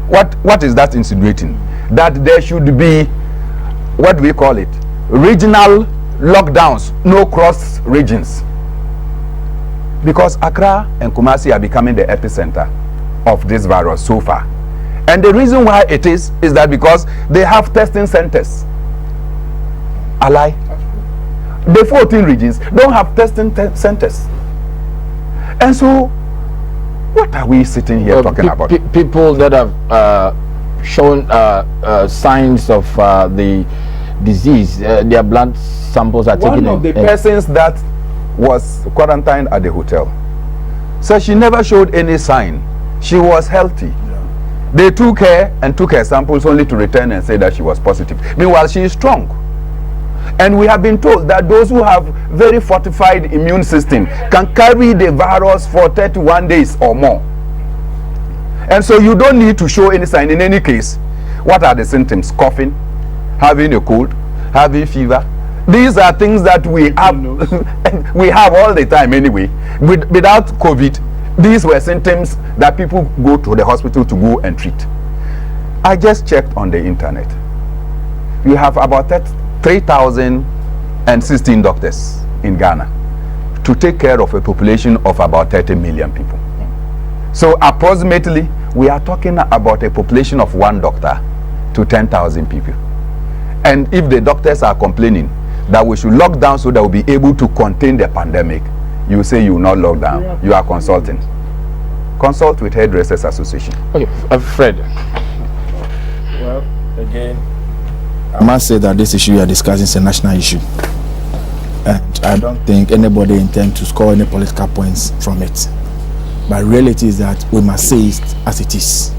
What is that insinuating? That there should be, what do we call it, regional lockdowns, no cross regions. Because Accra and Kumasi are becoming the epicenter of this virus so far. And the reason why it is that because they have testing centers. A lie? The 14 regions don't have testing centers. And so, what are we sitting here talking about? People that have shown signs of the disease, their blood samples are taken. One of the persons that was quarantined at the hotel, so she never showed any sign. She was healthy. Yeah. They took her and took her samples only to return and say that she was positive. Meanwhile, she is strong. And we have been told that those who have very fortified immune system can carry the virus for 31 days or more. And so you don't need to show any sign. In any case, what are the symptoms? Coughing, having a cold, having fever. These are things that we have we have all the time anyway. Without COVID, these were symptoms that people go to the hospital to go and treat. I just checked on the internet. You have about 3,000 and 16 doctors in Ghana to take care of a population of about 30 million people. So approximately, we are talking about a population of 1 doctor to 10,000 people. And if the doctors are complaining that we should lock down so that we'll be able to contain the pandemic, you say you will not lock down. You are consulting. Consult with Hairdressers Association. Okay, Fred. Well, again, I must say that this issue we are discussing is a national issue. And I don't think anybody intends to score any political points from it. But reality is that we must say it as it is.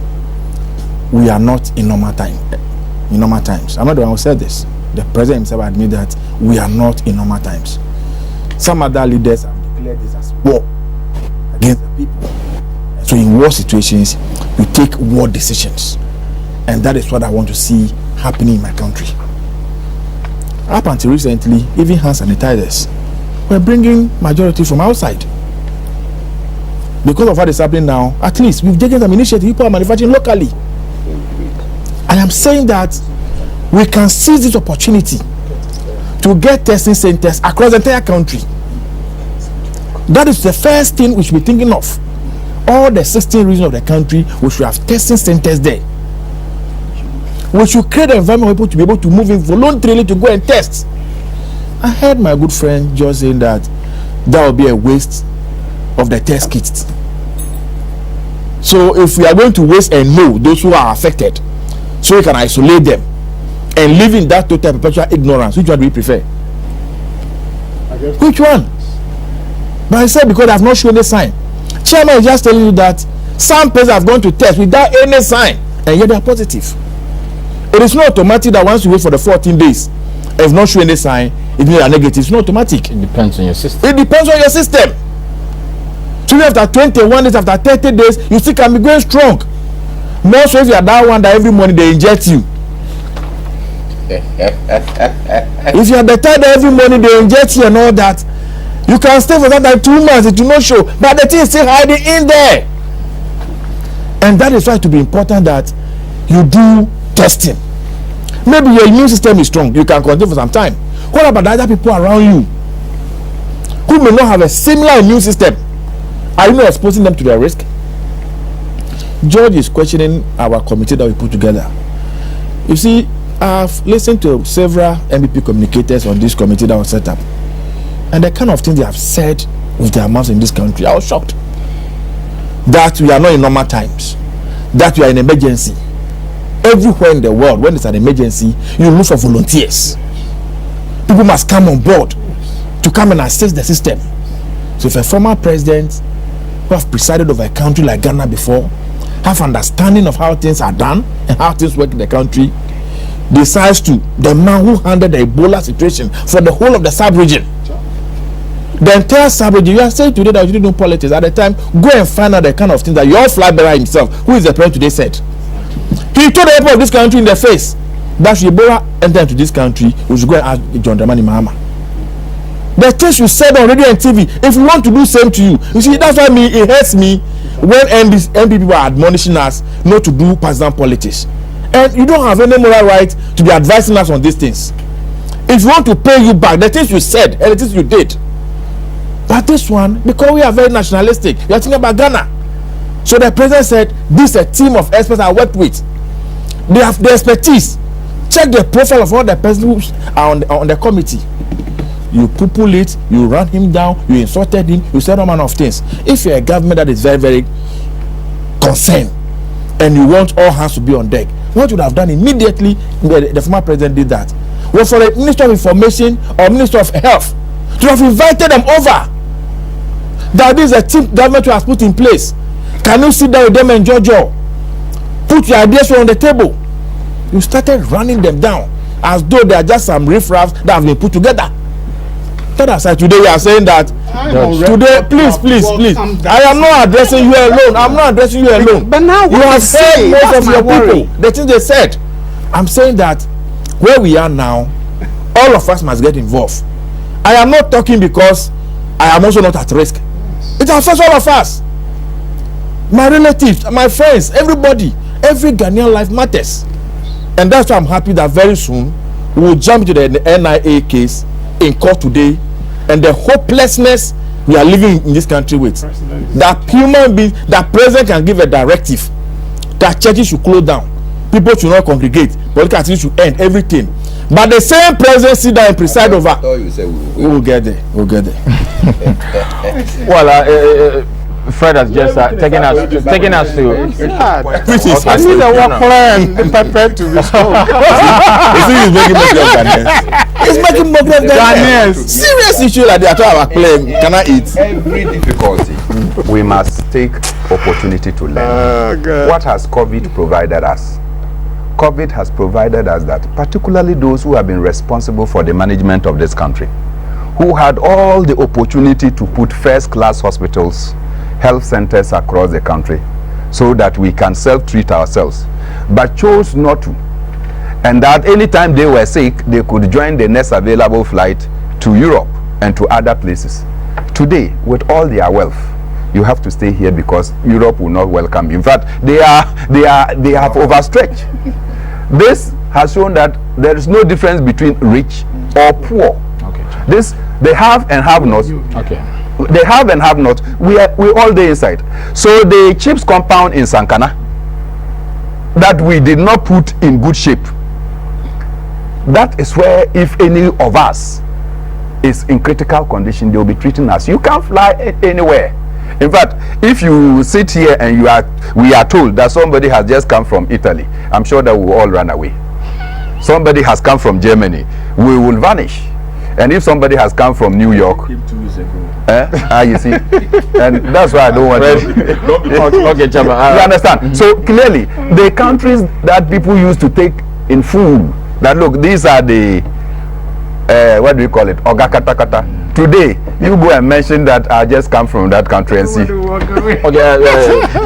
We are not in normal time. In normal times. I'm not the one who said this. The president himself admitted that we are not in normal times. Some other leaders have declared this as war against the people. So in war situations, we take war decisions. And that is what I want to see happening in my country. Up until recently, even hand sanitizers were bringing majority from outside. Because of what is happening now, at least we've taken some initiative. People are manufacturing locally. I am saying that we can seize this opportunity to get testing centers across the entire country. That is the first thing we should be thinking of. All the 16 regions of the country, we should have testing centers there. We should create an environment for people to be able to move in voluntarily to go and test. I heard my good friend just saying that that would be a waste of the test kits. So if we are going to waste and know those who are affected, so we can isolate them and live in that total perpetual ignorance, which one do we prefer? Which one? But I said because I have not shown a sign. Chairman is just telling you that some persons have gone to test without any sign and yet they are positive. It is not automatic that once you wait for the 14 days, if not show any sign, it means they are negative. It's not automatic. It depends on your system. It depends on your system. So after 21 days, after 30 days, you still can be going strong. More so if you are that one that every morning they inject you. If you are the type that every morning they inject you and all that, you can stay for that like 2 months, it will not show. But the thing is still hiding in there. And that is why it will be important that you do testing. Maybe your immune system is strong, you can continue for some time. What about the other people around you who may not have a similar immune system? Are you not exposing them to their risk? George is questioning our committee that we put together. You see, I've listened to several MPP communicators on this committee that was set up, and the kind of things they have said with their mouths in this country, I was shocked. That we are not in normal times, that we are in emergency. Everywhere in the world, when it's an emergency, you look for volunteers. People must come on board to come and assist the system. So if a former president who have presided over a country like Ghana before, have understanding of how things are done and how things work in the country, decides to, the man who handled the Ebola situation for the whole of the sub-region, the entire sub-region, you are saying today that you didn't do politics. At the time, go and find out the kind of things that your flag bearer himself, who is the president today, said. He told the people of this country in the face that if Ebola enter into this country, we should go and ask John Dramani Mahama. The things you said on radio and TV, if we want to do same to you, you see, that's why it hurts me when MP people are admonishing us not to do partisan politics. And you don't have any moral right to be advising us on these things. If you want to pay you back, the things you said and the things you did. But this one, because we are very nationalistic, we are thinking about Ghana. So the president said, this is a team of experts I worked with. They have the expertise. Check the profile of all the persons who are on the committee. You poo-poo it, you run him down, you insulted him, you said all manner of things. If you're a government that is very, very concerned and you want all hands to be on deck, what you would have done immediately, the former president did that, was for the Minister of Information or Minister of Health to have invited them over. That this is a team government has put in place. Can you sit down with them and judge you? Put your ideas on the table. You started running them down as though they are just some riffraffs that have been put together. That aside, today you are saying that today, please, I am not addressing you alone. I'm not addressing you alone. But now you have said most of your people, the things they said. I'm saying that where we are now, all of us must get involved. I am not talking because I am also not at risk. It affects all of us. My relatives, my friends, everybody, every Ghanaian life matters. And that's why I'm happy that very soon we will jump into the NIA case in court today and the hopelessness we are living in this country with. That human being, that president can give a directive that churches should close down, people should not congregate, political activity should end, everything. But the same president sit down and preside over. We will get there. We'll get there. Well, Fred has just taken us to. I need a work plan prepared to respond. He's making mockery of Ghanaians. He's making mockery of Ghanaians. Serious issue like that. Our claim cannot eat. Every difficulty, we must take opportunity to learn. What has COVID provided us? COVID has provided us that, particularly those who have been responsible for the management of this country, who had all the opportunity to put first-class hospitals, health centers across the country, so that we can self-treat ourselves, but chose not to. And that anytime they were sick, they could join the next available flight to Europe and to other places. Today, with all their wealth, you have to stay here because Europe will not welcome you. In fact, they have overstretched. This has shown that there is no difference between rich or poor. Okay. This, they have and have not. Okay. They have and have not. We all there inside. So the chips compound in Sankana that we did not put in good shape, that is where, if any of us is in critical condition, they will be treating us. You can't fly anywhere. In fact, if you sit here and we are told that somebody has just come from Italy, I'm sure that we will all run away. Somebody has come from Germany, we will vanish. And if somebody has come from New York, 2 weeks ago. You see, and that's why I don't want to. Okay, Chaba. You understand? So clearly, the countries that people used to take in food, that look, these are the what do you call it? Ogakatakata. Today, you go and mention that I just come from that country and see. Okay,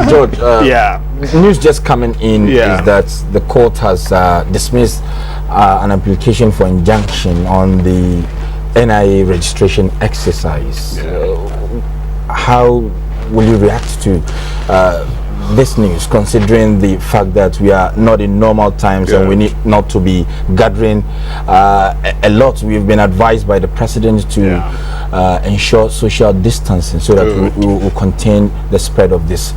George. Yeah. News just coming in is that the court has dismissed an application for injunction on the NIA registration exercise. How will you react to this news, considering the fact that we are not in normal times and we need not to be gathering a lot? We've been advised by the president to ensure social distancing so that we will contain the spread of this.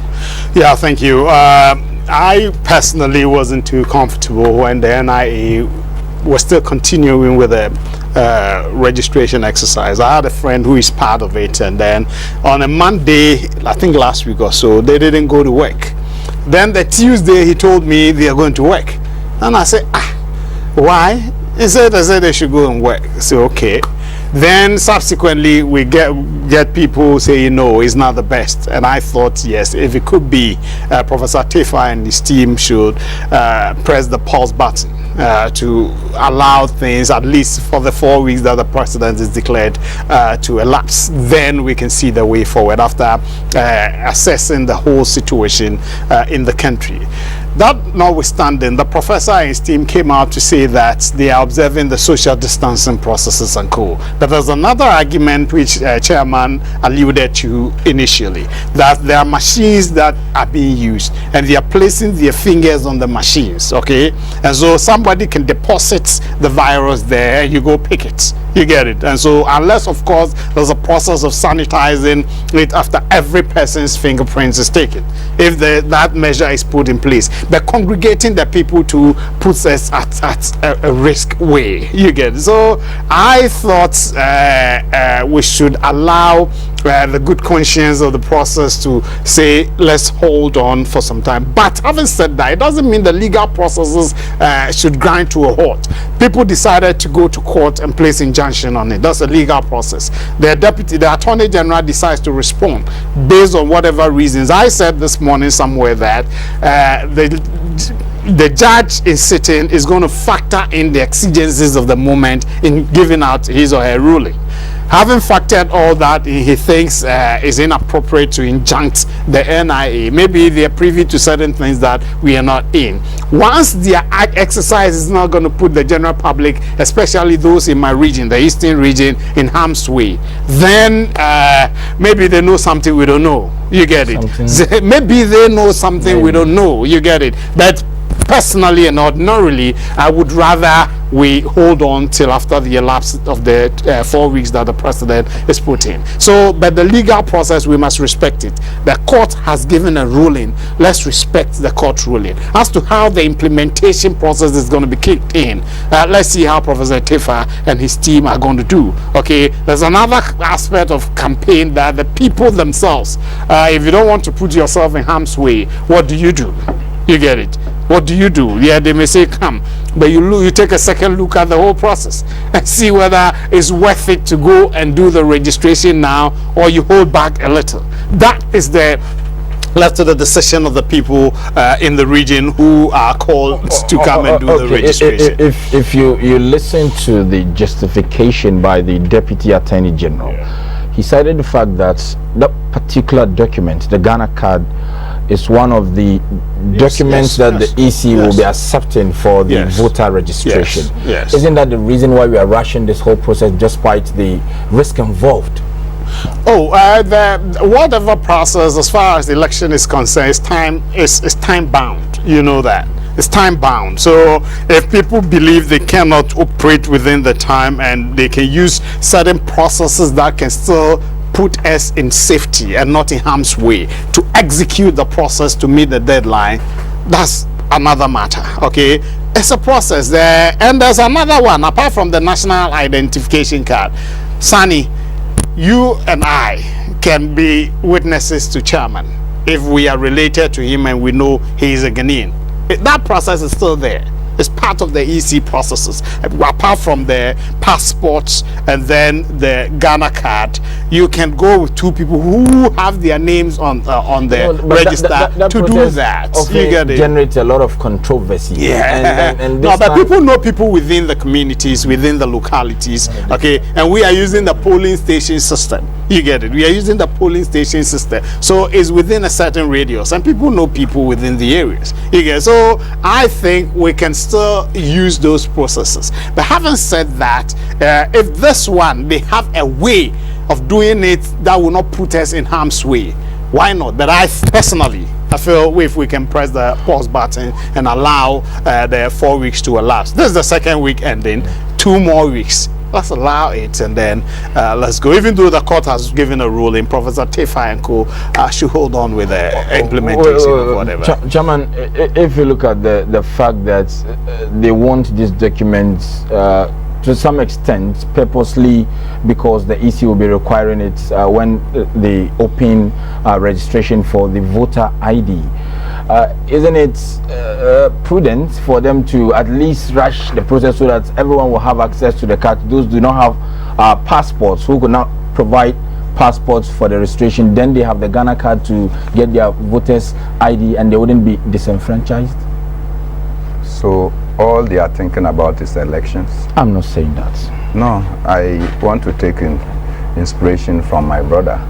Yeah, thank you. I personally wasn't too comfortable when the NIA was still continuing with the registration exercise. I had a friend who is part of it, and then on a Monday, I think last week or so, they didn't go to work. Then the Tuesday, he told me they are going to work, and I said, why? He said they should go and work. So okay. Then subsequently we get people saying no, it's not the best, and I thought yes, if it could be, Professor Tefa and his team should press the pause button to allow things, at least for the 4 weeks that the president is declared to elapse. Then we can see the way forward after assessing the whole situation in the country. That notwithstanding, the professor and his team came out to say that they are observing the social distancing processes and co. But there's another argument which Chairman alluded to initially, that there are machines that are being used and they are placing their fingers on the machines, okay? And so somebody can deposit the virus there, you go pick it. You get it? And so unless, of course, there's a process of sanitizing it after every person's fingerprints is taken, if that measure is put in place. But congregating the people to put us at a risk way. You get it? So I thought we should allow the good conscience of the process to say, let's hold on for some time. But having said that, it doesn't mean the legal processes should grind to a halt. People decided to go to court and place injunction on it. That's a legal process. The Attorney General decides to respond based on whatever reasons. I said this morning somewhere that the judge is sitting is going to factor in the exigencies of the moment in giving out his or her ruling. Having factored all that, he thinks is inappropriate to injunct the NIA. Maybe they are privy to certain things that we are not in. Once their exercise is not going to put the general public, especially those in my region, the eastern region, in harm's way, then maybe they know something we don't know. You get it? Maybe they know something we don't know. You get it? But personally and ordinarily, I would rather we hold on till after the elapse of the 4 weeks that the president is put in. So, but the legal process, we must respect it. The court has given a ruling. Let's respect the court ruling. As to how the implementation process is going to be kicked in, let's see how Professor Tefa and his team are going to do. Okay, there's another aspect of campaign that the people themselves, if you don't want to put yourself in harm's way, what do? You get it? What do? Yeah, they may say come, but you take a second look at the whole process and see whether it's worth it to go and do the registration now, or you hold back a little. That is left to the decision of the people in the region who are called to come and do the registration. If you listen to the justification by the Deputy Attorney General, he cited the fact that that particular document, the Ghana card, is one of the documents that the EC will be accepting for the voter registration. Yes. Isn't that the reason why we are rushing this whole process despite the risk involved? Oh, whatever process, as far as the election is concerned, is time bound. You know that. It's time bound. So if people believe they cannot operate within the time and they can use certain processes that can still put us in safety and not in harm's way to execute the process to meet the deadline, that's another matter. Okay, it's a process there. And there's another one apart from the national identification card. SANI, you and I can be witnesses to chairman if we are related to him and we know he is a Ghanaian. That process is still there. It's part of the EC processes. Apart from the passports and then the Ghana card, you can go with two people who have their names on the register to do that. You get it? Generates a lot of controversy. Yeah. And no, but people know people within the communities, within the localities. Okay, and we are using the polling station system. You get it? We are using the polling station system, so it's within a certain radius, and people know people within the areas. You get it? So I think we can still use those processes. But having said that, if this one, they have a way of doing it that will not put us in harm's way, why not? But I personally, I feel if we can press the pause button and allow the 4 weeks to elapse. This is the second week ending, 2 more weeks. Let's allow it and then let's go. Even though the court has given a ruling, Professor Tefa and co should hold on with the implementation of whatever. Chairman, if you look at the fact that they want these documents to some extent purposely because the EC will be requiring it when they open registration for the voter ID. Isn't it prudent for them to at least rush the process so that everyone will have access to the card? Those do not have passports, who could not provide passports for the registration, then they have the Ghana card to get their voters ID and they wouldn't be disenfranchised. So all they are thinking about is elections? I'm not saying that. No, I want to take inspiration from my brother.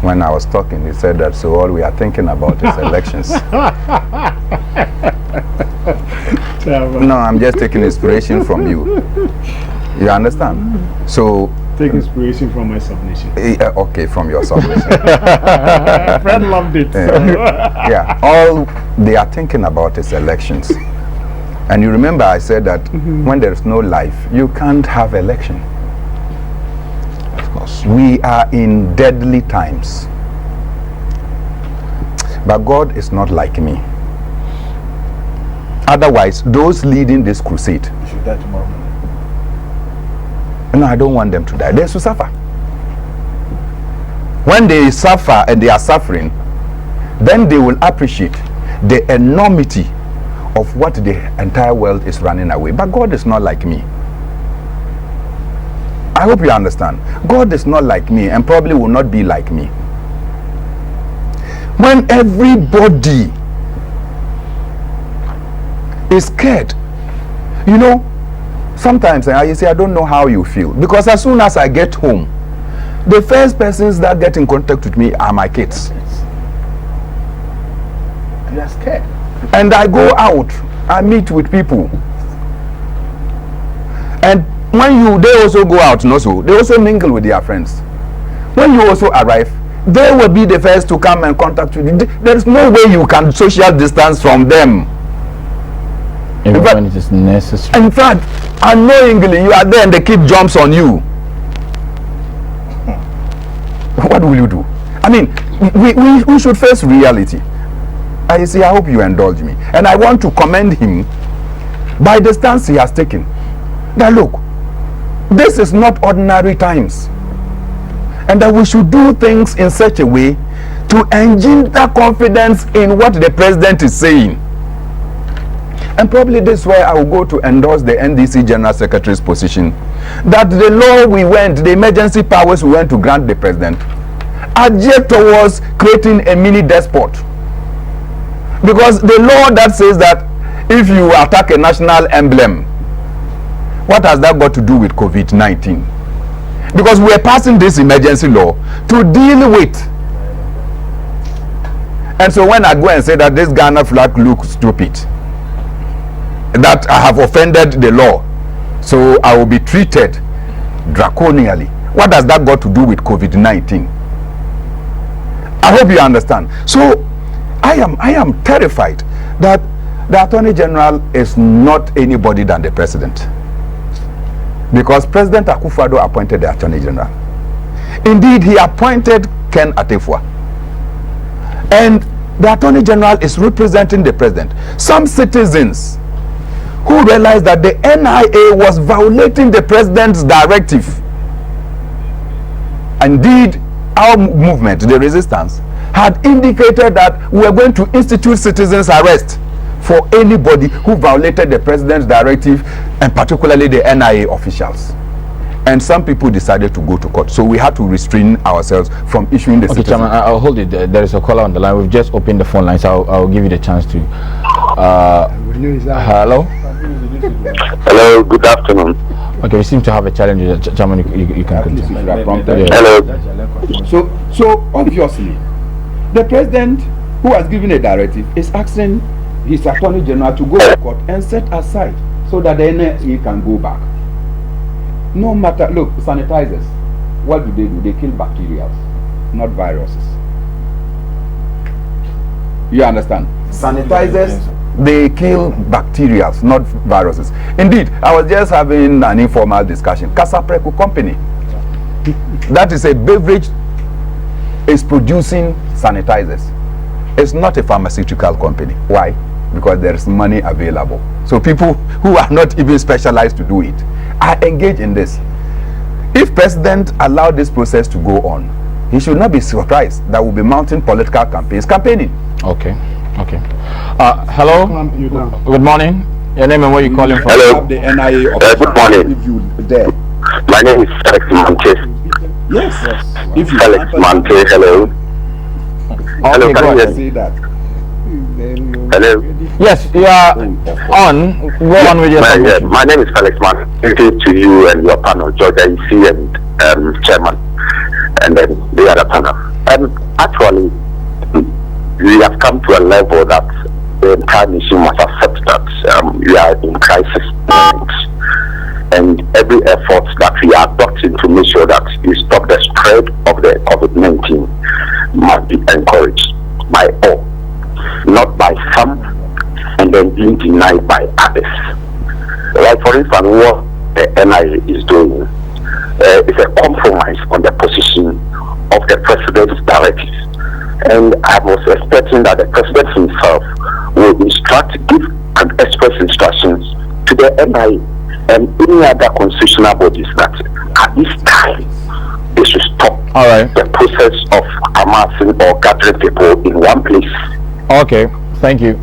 When I was talking, he said that so all we are thinking about is elections. No, I'm just taking inspiration from you. You understand? So take inspiration from my submission. Okay, from your submission. Fred loved it. Yeah, all they are thinking about is elections. And you remember I said that when there's no life, you can't have election. We are in deadly times, but God is not like me. Otherwise, those leading this crusade, You should die tomorrow. no, I don't want them to die. They should suffer. When they suffer and they are suffering, then they will appreciate the enormity of what the entire world is running away. But God is not like me. I hope you understand. God is not like me and probably will not be like me. When everybody is scared, you know, sometimes I say I don't know how you feel, because as soon as I get home, the first persons that get in contact with me are my kids. They are scared. And I go out, I meet with people, and when they also go out, they also mingle with their friends. When you also arrive, they will be the first to come and contact you. There is no way you can social distance from them. Even when it is necessary. In fact, unknowingly, you are there and the kid jumps on you. What will you do? I mean, we should face reality. I see, I hope you indulge me. And I want to commend him by the stance he has taken. Now look, this is not ordinary times. And that we should do things in such a way to engender confidence in what the president is saying. And probably this way I will go to endorse the NDC General Secretary's position that the law the emergency powers we went to grant the president are geared towards creating a mini despot. Because the law that says that if you attack a national emblem, what has that got to do with COVID-19? Because we are passing this emergency law to deal with. And so when I go and say that this Ghana flag looks stupid, that I have offended the law, so I will be treated draconially. What has that got to do with COVID-19? I hope you understand. So I am terrified that the Attorney General is not anybody than the President. Because President Akufo-Addo appointed the Attorney General. Indeed, he appointed Ken Atefua. And the Attorney General is representing the President. Some citizens who realized that the NIA was violating the President's directive. Indeed, our movement, the resistance, had indicated that we were going to institute citizens' arrest for anybody who violated the President's directive, and particularly the NIA officials. And some people decided to go to court. So we had to restrain ourselves from issuing the Okay, Chairman, I'll hold it. There is a caller on the line. We've just opened the phone lines. I'll give you the chance to. Hello? Hello, good afternoon. Okay, we seem to have a challenge. Chairman, you can continue. Hello. So obviously, the President who has given a directive is asking his Attorney General to go to court and set aside so that the NIA can go back. No matter, look, sanitizers, what do? They kill bacteria, not viruses. You understand? Sanitizers, they kill bacteria, not viruses. Indeed, I was just having an informal discussion. Casapreco Company, that is a beverage, is producing sanitizers. It's not a pharmaceutical company. Why? Because there is money available. So people who are not even specialized to do it are engaged in this. If President allowed this process to go on, he should not be surprised that we'll be mounting political campaigning. Okay. Hello. Good morning. Your name and where you calling from? Hello. The NIA Good morning. if you dare. My name is Felix Mante. Yes. If you Felix Mante, hello. Hello, can you hear me? say that. Hello. Yes, you are on. Go on with your submission. My name is Felix Mante. Thank you to you and your panel, George AYISI and Chairman, and then the other panel. Actually, we have come to a level that the entire nation must accept that we are in crisis and every effort that we are adopting to make sure that we stop the spread of the COVID-19 must be encouraged by all, not by some and then being denied by others. Like for instance, what the NIA is doing is a compromise on the position of the President's directive. And I was expecting that the President himself will give and express instructions to the NIA and any other constitutional bodies that at this time they should stop the process of amassing or gathering people in one place. Okay, thank you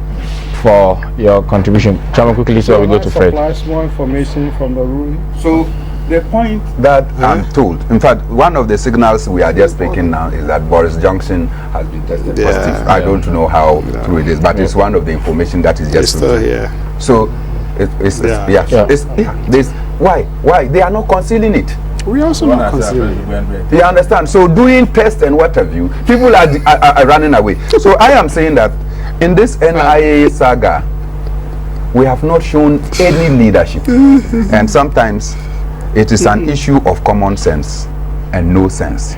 for your contribution. Chairman, quickly, so we go to Fred. More information from the room. So the point that I'm told, in fact, one of the signals we are just taking now is that Boris Johnson has been tested positive. I don't know how true it is, but it's one of the information that is just still here. So why they are not concealing it. We also not concealing. You understand? So doing tests and what have you, people are running away. So I am saying that in this NIA saga, we have not shown any leadership, and sometimes it is an issue of common sense and no sense,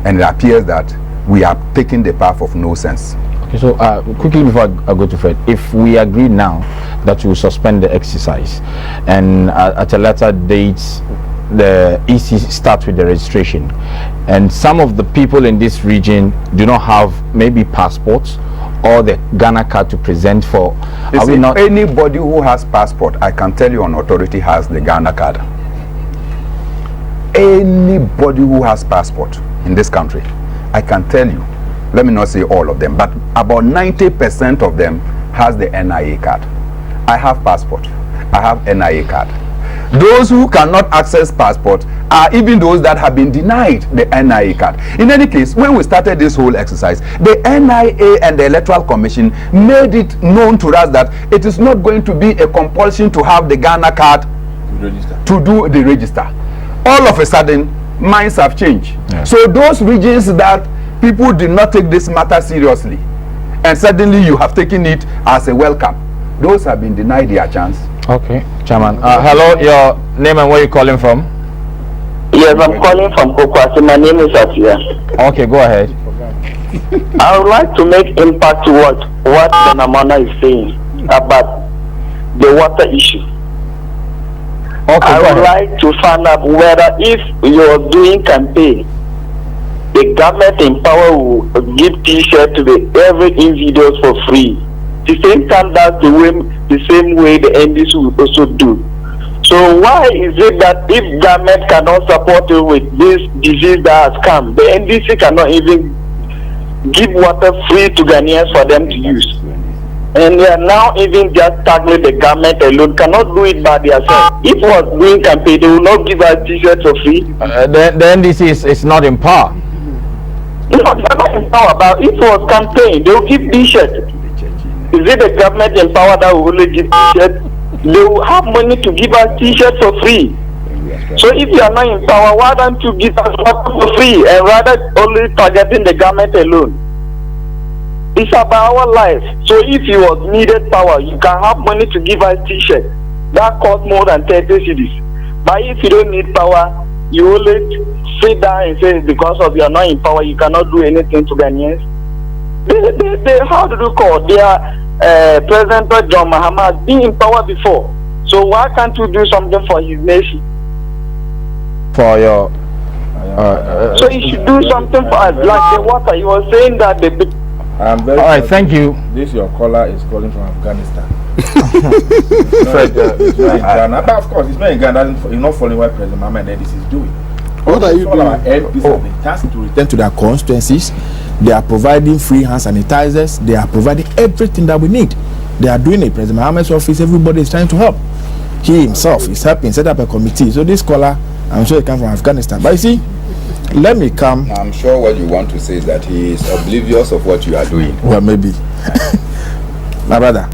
and it appears that we are taking the path of no sense. Okay, so quickly before I go to Fred, if we agree now that we will suspend the exercise, and at a later date the EC starts with the registration, and some of the people in this region do not have maybe passports or the Ghana card to present for, are we not? Anybody who has passport, I can tell you on authority, has the Ghana card. Anybody who has passport in this country, I can tell you, let me not say all of them, but about 90% of them has the NIA card. I have passport, I have NIA card. Those who cannot access passport are even those that have been denied the NIA card. In any case, when we started this whole exercise, the NIA and the Electoral Commission made it known to us that it is not going to be a compulsion to have the Ghana card to do the register. All of a sudden, minds have changed. Yeah. So those regions that people did not take this matter seriously, and suddenly you have taken it as a welcome, those have been denied their chance. Okay, Chairman. Hello, your name and where you calling from? Yes, I'm calling from Kokwasi. My name is Afia. Okay, go ahead. I would like to make impact to what the MORNAH is saying about the water issue. Okay, I would like to find out whether if you're doing campaign, the government in power will give T-shirt to every individuals for free. The same time that's the same way the NDC will also do. So why is it that if government cannot support you with this disease that has come, the NDC cannot even give water free to Ghanaians for them to use? And they are now even just tackling the government alone, cannot do it by themselves. If it was doing campaign, they will not give us T-shirts for free. The NDC is not in power. No, they're not in power, but if it was campaign, they will give T-shirts. Is it the government in power that will only give T-shirts? They will have money to give us T-shirts for free. So if you are not in power, why don't you give us water for free and rather only targeting the government alone? It's about our life. So if you was needed power, you can have money to give us T-shirts. That costs more than 30 cedis. But if you don't need power, you only sit down and say because of you are not in power, you cannot do anything to Ghanaians. They how do you call? They are President John Mahama has been in power before. So why can't you do something for his nation? For your so he should do something for us, like the water. He was saying that the. I'm very all right, thank you. This your caller is calling from Afghanistan. Fred, it's not in Ghana. But of course, it's not in Ghana. He's not following what President Mahama and NDC is doing. What are you doing? Our MPs have been tasked to return to their constituencies. They are providing free hand sanitizers. They are providing everything that we need. They are doing it. President Mahama's office, everybody is trying to help. He himself is helping set up a committee. So this caller, I'm sure he comes from Afghanistan. But you see, let me come. I'm sure what you want to say is that he is oblivious of what you are doing. Well, maybe. My brother,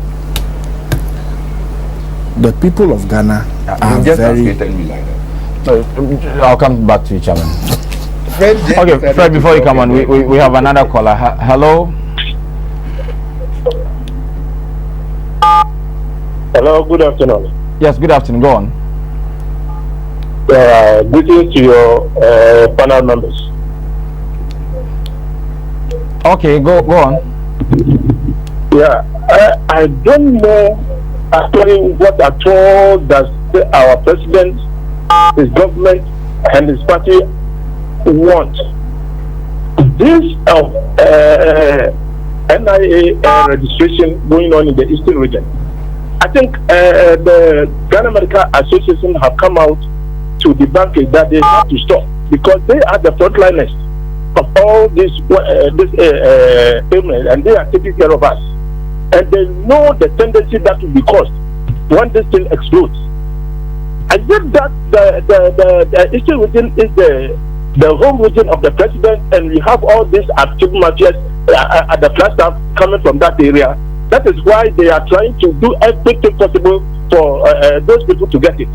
the people of Ghana are very... Me like that. I'll come back to you, Chairman. Okay, Fred, before you come on, we have another caller. Hello? Hello, good afternoon. Yes, good afternoon. Go on. Greetings to your panel members. Okay, go on. Yeah, I don't know actually what at all does our president, his government, and his party want. This NIA registration going on in the Eastern region. I think the Ghana Medical Association have come out to debunk it that they have to stop because they are the frontliners of all this ailment, and they are taking care of us. And they know the tendency that will be caused when this thing explodes. I think that the Eastern region is the home region of the president, and we have all these active mafias at the Flagstaff coming from that area. That is why they are trying to do everything possible for those people to get it.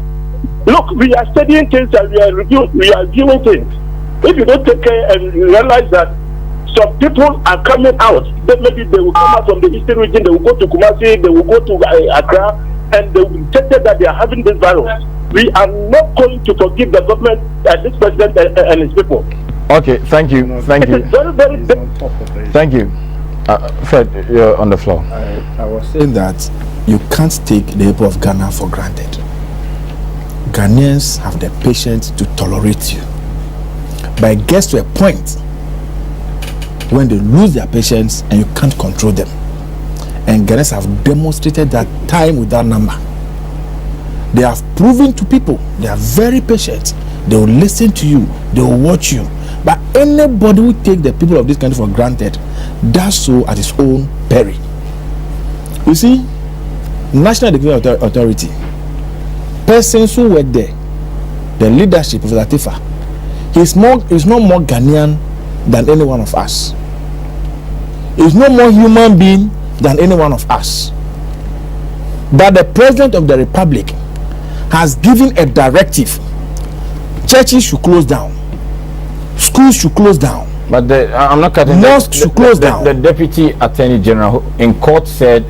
Look, we are studying things and we are viewing things. If you don't take care and realize that some people are coming out, then maybe they will come out from the Eastern region, they will go to Kumasi, they will go to Accra, and they will be tested that they are having this virus. We are not going to forgive the government, this president and his people. Okay, thank you. Thank you. Very, very thank you. Fred, you're on the floor. I was saying that you can't take the people of Ghana for granted. Ghanaians have the patience to tolerate you, but it gets to a point when they lose their patience and you can't control them. And Ghanaians have demonstrated that time without number. They have proven to people they are very patient. They will listen to you, they will watch you. But anybody who take the people of this country for granted does so at his own peril. You see, National Education Authority, persons who work there, the leadership of Latifa, he's no more Ghanaian than any one of us. He's no more human being than any one of us. But the President of the Republic has given a directive. Churches should close down. Schools should close down. But I'm not cutting. Mosques should close down. The Deputy Attorney General in court said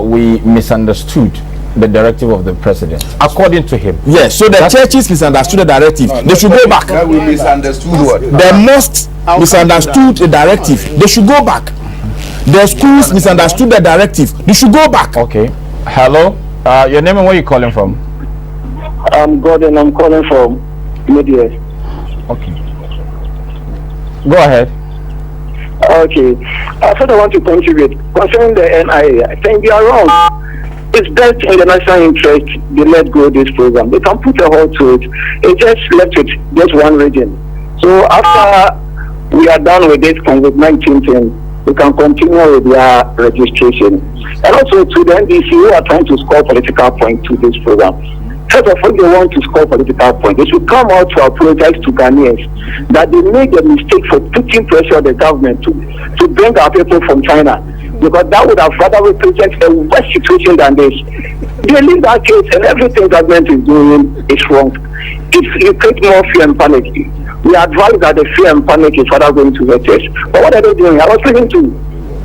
we misunderstood the directive of the president, according to him. Yes, so the churches misunderstood the directive. They should go back. We misunderstood what? The mosques misunderstood the directive. They should go back. The schools misunderstood the directive. They should go back. Okay. Hello. Your name and where you calling from? I'm Gordon. I'm calling from Media. Okay. Go ahead. Okay. I thought I want to contribute concerning the NIA. I think they are wrong. It's best in the national interest they let go this program. They can put a halt to it. It just left with just one region. So after we are done with this COVID-19 thing, we can continue with their registration. And also to the NDC who are trying to score political points to this program. First of all, they want to score political points. They should come out to apologize to Ghanaians that they made a mistake for putting pressure on the government to bring our people from China. Because that would have rather represented a worse situation than this. They leave that case and everything government is doing is wrong. If you create more fear and panic, we advise that the fear and panic is further going to hurt us. But what are they doing? I was listening to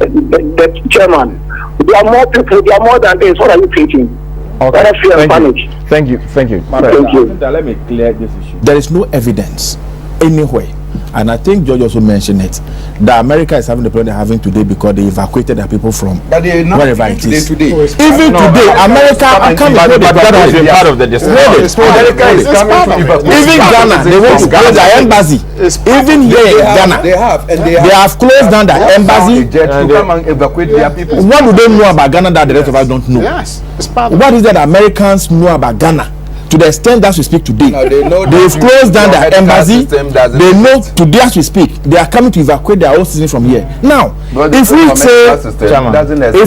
the chairman. There are more people, there are more than this. What are you creating? Okay. Fear and panic. Thank you. Thank you. Let me clear this issue. There is no evidence anywhere, and I think George also mentioned it, that America is having the problem they're having today because they evacuated their people from wherever it is. Even today, America can't but that has been part of the discussion. America is coming to evacuate. Even Ghana, they want to close their embassy. Even here in Ghana, they have closed down their embassy. To come and evacuate their people. What do they know about Ghana that the rest of us don't know? Yes, what is that Americans know about Ghana? To the extent that we speak today, they've closed down their embassy. They know today as we speak, they are coming to evacuate their own citizen from here. Now, if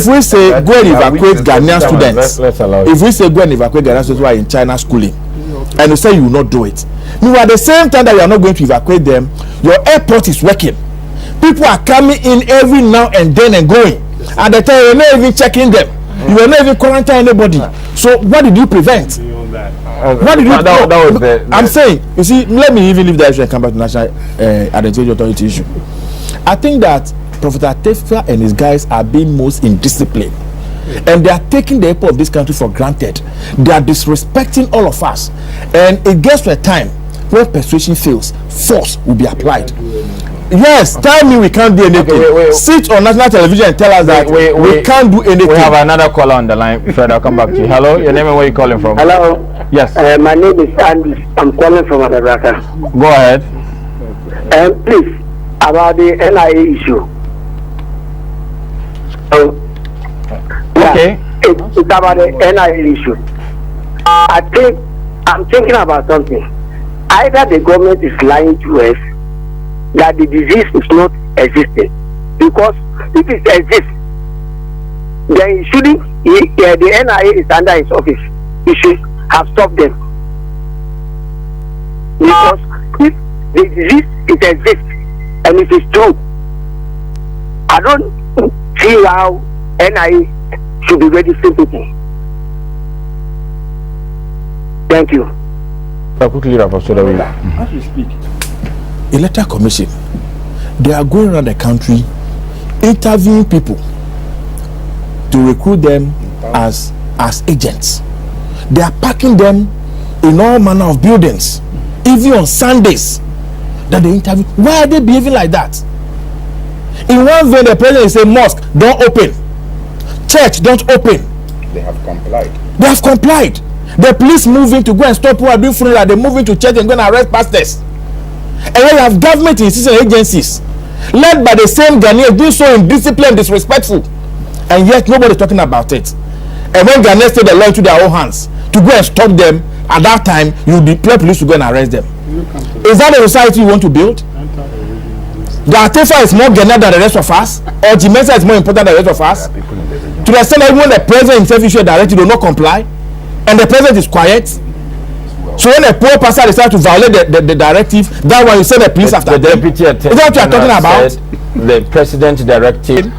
we say go and evacuate Ghanaian students, if we say go and evacuate Ghanaian students who are in China schooling, and you say you will not do it, meanwhile at the same time that you are not going to evacuate them, your airport is working. People are coming in every now and then and going. At the time, you're not even checking them. You are not even quarantining anybody. So what did you prevent? What did you do? I'm saying, you see, let me even leave that issue and come back to National Identity Authority issue. I think that Professor Tefa and his guys are being most indisciplined. And they are taking the people of this country for granted. They are disrespecting all of us. And it gets to a time when persuasion fails, force will be applied. Yes, tell me we can't do anything. Sit on national television and tell us that we can't do anything. We have another caller on the line. Fred, I'll come back to you. Hello, your name and where you calling from? Hello. Yes. My name is Andy. I'm calling from Adabraka. Go ahead. Please, about the NIA issue. Okay. It's about the NIA issue. I'm thinking about something. Either the government is lying to us that the disease is not existing, because if it exists, then shouldn't the NIA is under its office. You should have stopped them, because if the disease it exists and it is true, I don't see how NIA should be registering people. Thank you. Quickly wrap up so that we. As we speak, Electoral Commission, they are going around the country interviewing people to recruit them as agents. They are packing them in all manner of buildings, even on Sundays that they interview. Why are they behaving like that? In one vein, the president is saying mosque, don't open. Church, don't open. They have complied. They have complied. The police moving to go and stop who are doing funeral. They're moving to church and going to arrest pastors. And then you have government institutional agencies led by the same Ghanaians doing so indisciplined, disrespectful. And yet nobody's talking about it. And when Ghanaians take the law into their own hands to go and stop them, at that time you deploy police to go and arrest them. Is that the society you want to build? The Atefa is more Ghanaian than the rest of us, or Jimesa is more important than the rest of us? To the extent that even the president himself issued a directive, do not comply, and the president is quiet. So when a poor pastor decides to violate the directive, that one you send the police after them. Is that what you are talking about? The president's directive.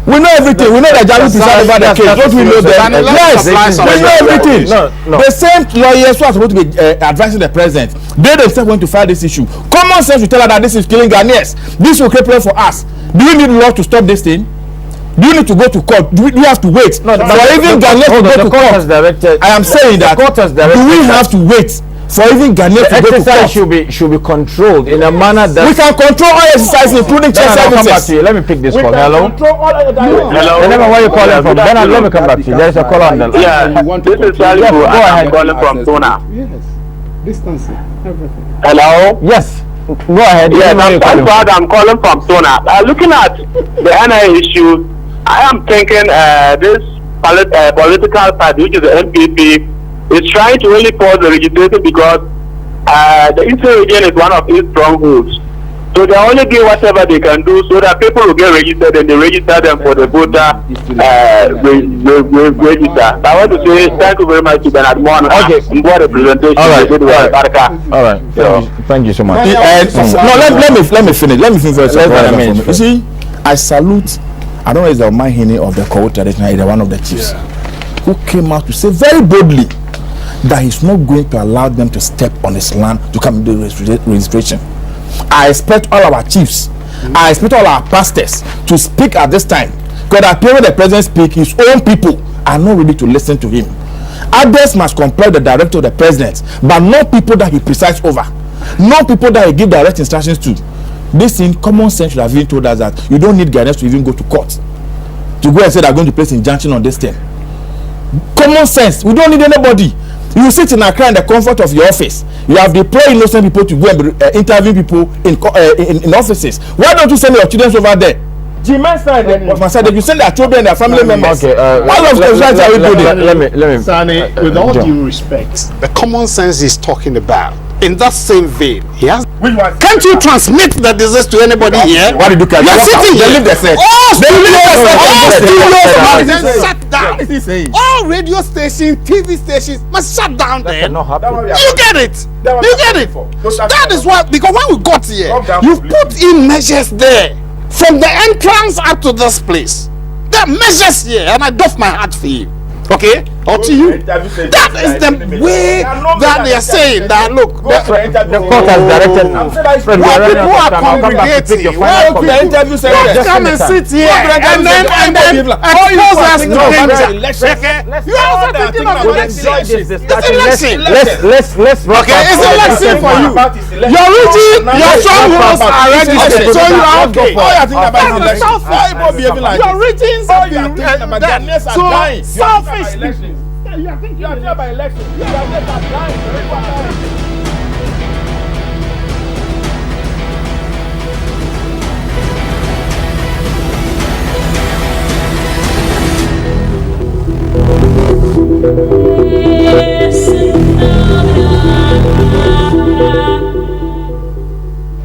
We know everything. We know that Jalu decided about the case. Don't we know that? Yes, we know everything. No. The same lawyers who are supposed to be advising the president, they themselves want to file this issue. Common sense will tell us that this is killing Ghanaians. This will create problem for us. Do you need law to stop this thing? Do you need to go to court? Do you have to wait? No, for even Ghanaians to go to court. I am saying that. Do we have to wait for even Ghanaians to go to court? Should be controlled in a manner that we can control all exercises, including church services. Let me pick this call. Hello. Hello. Remember where you calling from? Then let me come back to you. There is a call on the line. Yeah, this is Salifu. I'm calling from Tona. Yes, distancing, everything. Hello. Yes. Go ahead. Yes, I'm calling from Tona. Looking at the NIA issue, I am thinking this political party, which is the NPP, is trying to really pause the registration because the Eastern region is one of its strongholds. So they only do whatever they can do so that people will get registered and they register them for the voter register. I want to say thank you very much to Bernard MORNAH. Okay. For the presentation. All right. Thank you so much. No, let me finish. Let me finish. You see, I salute. I don't know if it's the Mahini of the Kowo tradition, either one of the chiefs, who came out to say very boldly that he's not going to allow them to step on his land to come do registration. I expect all our chiefs, I expect all our pastors to speak at this time, because at the period the president speaks, his own people are not ready to listen to him. Others must comply with the directive of the president, but not people that he presides over, not people that he gives direct instructions to. This thing, common sense should have even told us that you don't need Ghanaians to even go to court to go and say they're going to place injunction on this thing. Common sense. We don't need anybody. You sit in Accra in the comfort of your office. You have deployed innocent people to go and interview people in offices. Why don't you send your children over there? You send their children and their family members. Okay. Let me. SANI, with all due respect, the common sense he's talking about, in that same vein, he has. Can't you transmit the disease to anybody here? What did you catch? You're sitting here. They leave the set. Shut down. What is he saying? All radio stations, TV stations must shut down. Then you get it. You get it. That is why, because when we got here, you put in measures there from the entrance up to this place. There are measures here, and I doff my hat for you. Okay, or to you. That is the way that they are saying that. Look, the court has directed. Where people are congregating, where people come and sit here and then expose us to danger. You are also thinking of election. It's election. Let's okay, it's election for you. Your region, your strongholds are registered, so you are okay. Your regions are so selfish. Elections. Yeah, you are thinking about elections. You are just applying.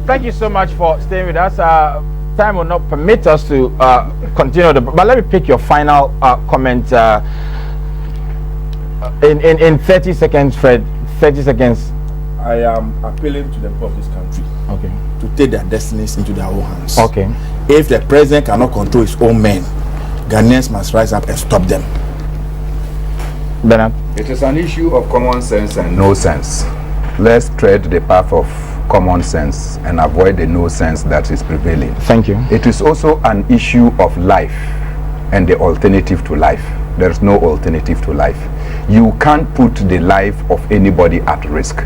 Thank you so much for staying with us. Time will not permit us to continue, but let me pick your final comment in 30 seconds, Fred. 30 seconds. I am appealing to the people of this country, okay, to take their destinies into their own hands. Okay. If the president cannot control his own men, Ghanaians must rise up and stop them. Bernard? It is an issue of common sense and no sense. Let's tread the path of common sense and avoid the no sense that is prevailing. Thank you. It is also an issue of life and the alternative to life. There is no alternative to life. You can't put the life of anybody at risk.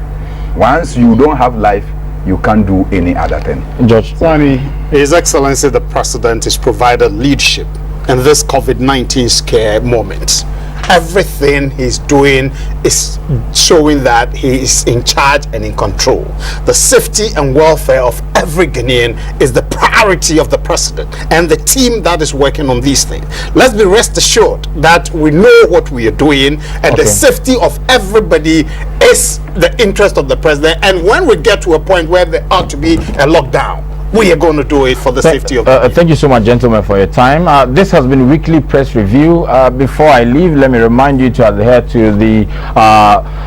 Once you don't have life, you can't do any other thing. Judge SANI, His Excellency the President is provided leadership in this COVID-19 scare moment. Everything he's doing is showing that he is in charge and in control. The safety and welfare of every Ghanaian is the priority of the president and the team that is working on these things. Let's be rest assured that we know what we are doing, and the safety of everybody is the interest of the president. And when we get to a point where there ought to be a lockdown, we are going to do it for the safety of thank you so much, gentlemen, for your time. This has been Weekly Press Review. Before I leave, let me remind you to adhere to the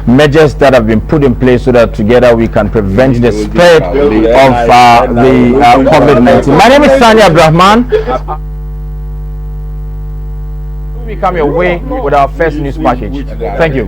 measures that have been put in place so that together we can prevent the spread of the COVID-19. My name is SANI ABDUL. We come your way with our first news package. Thank you.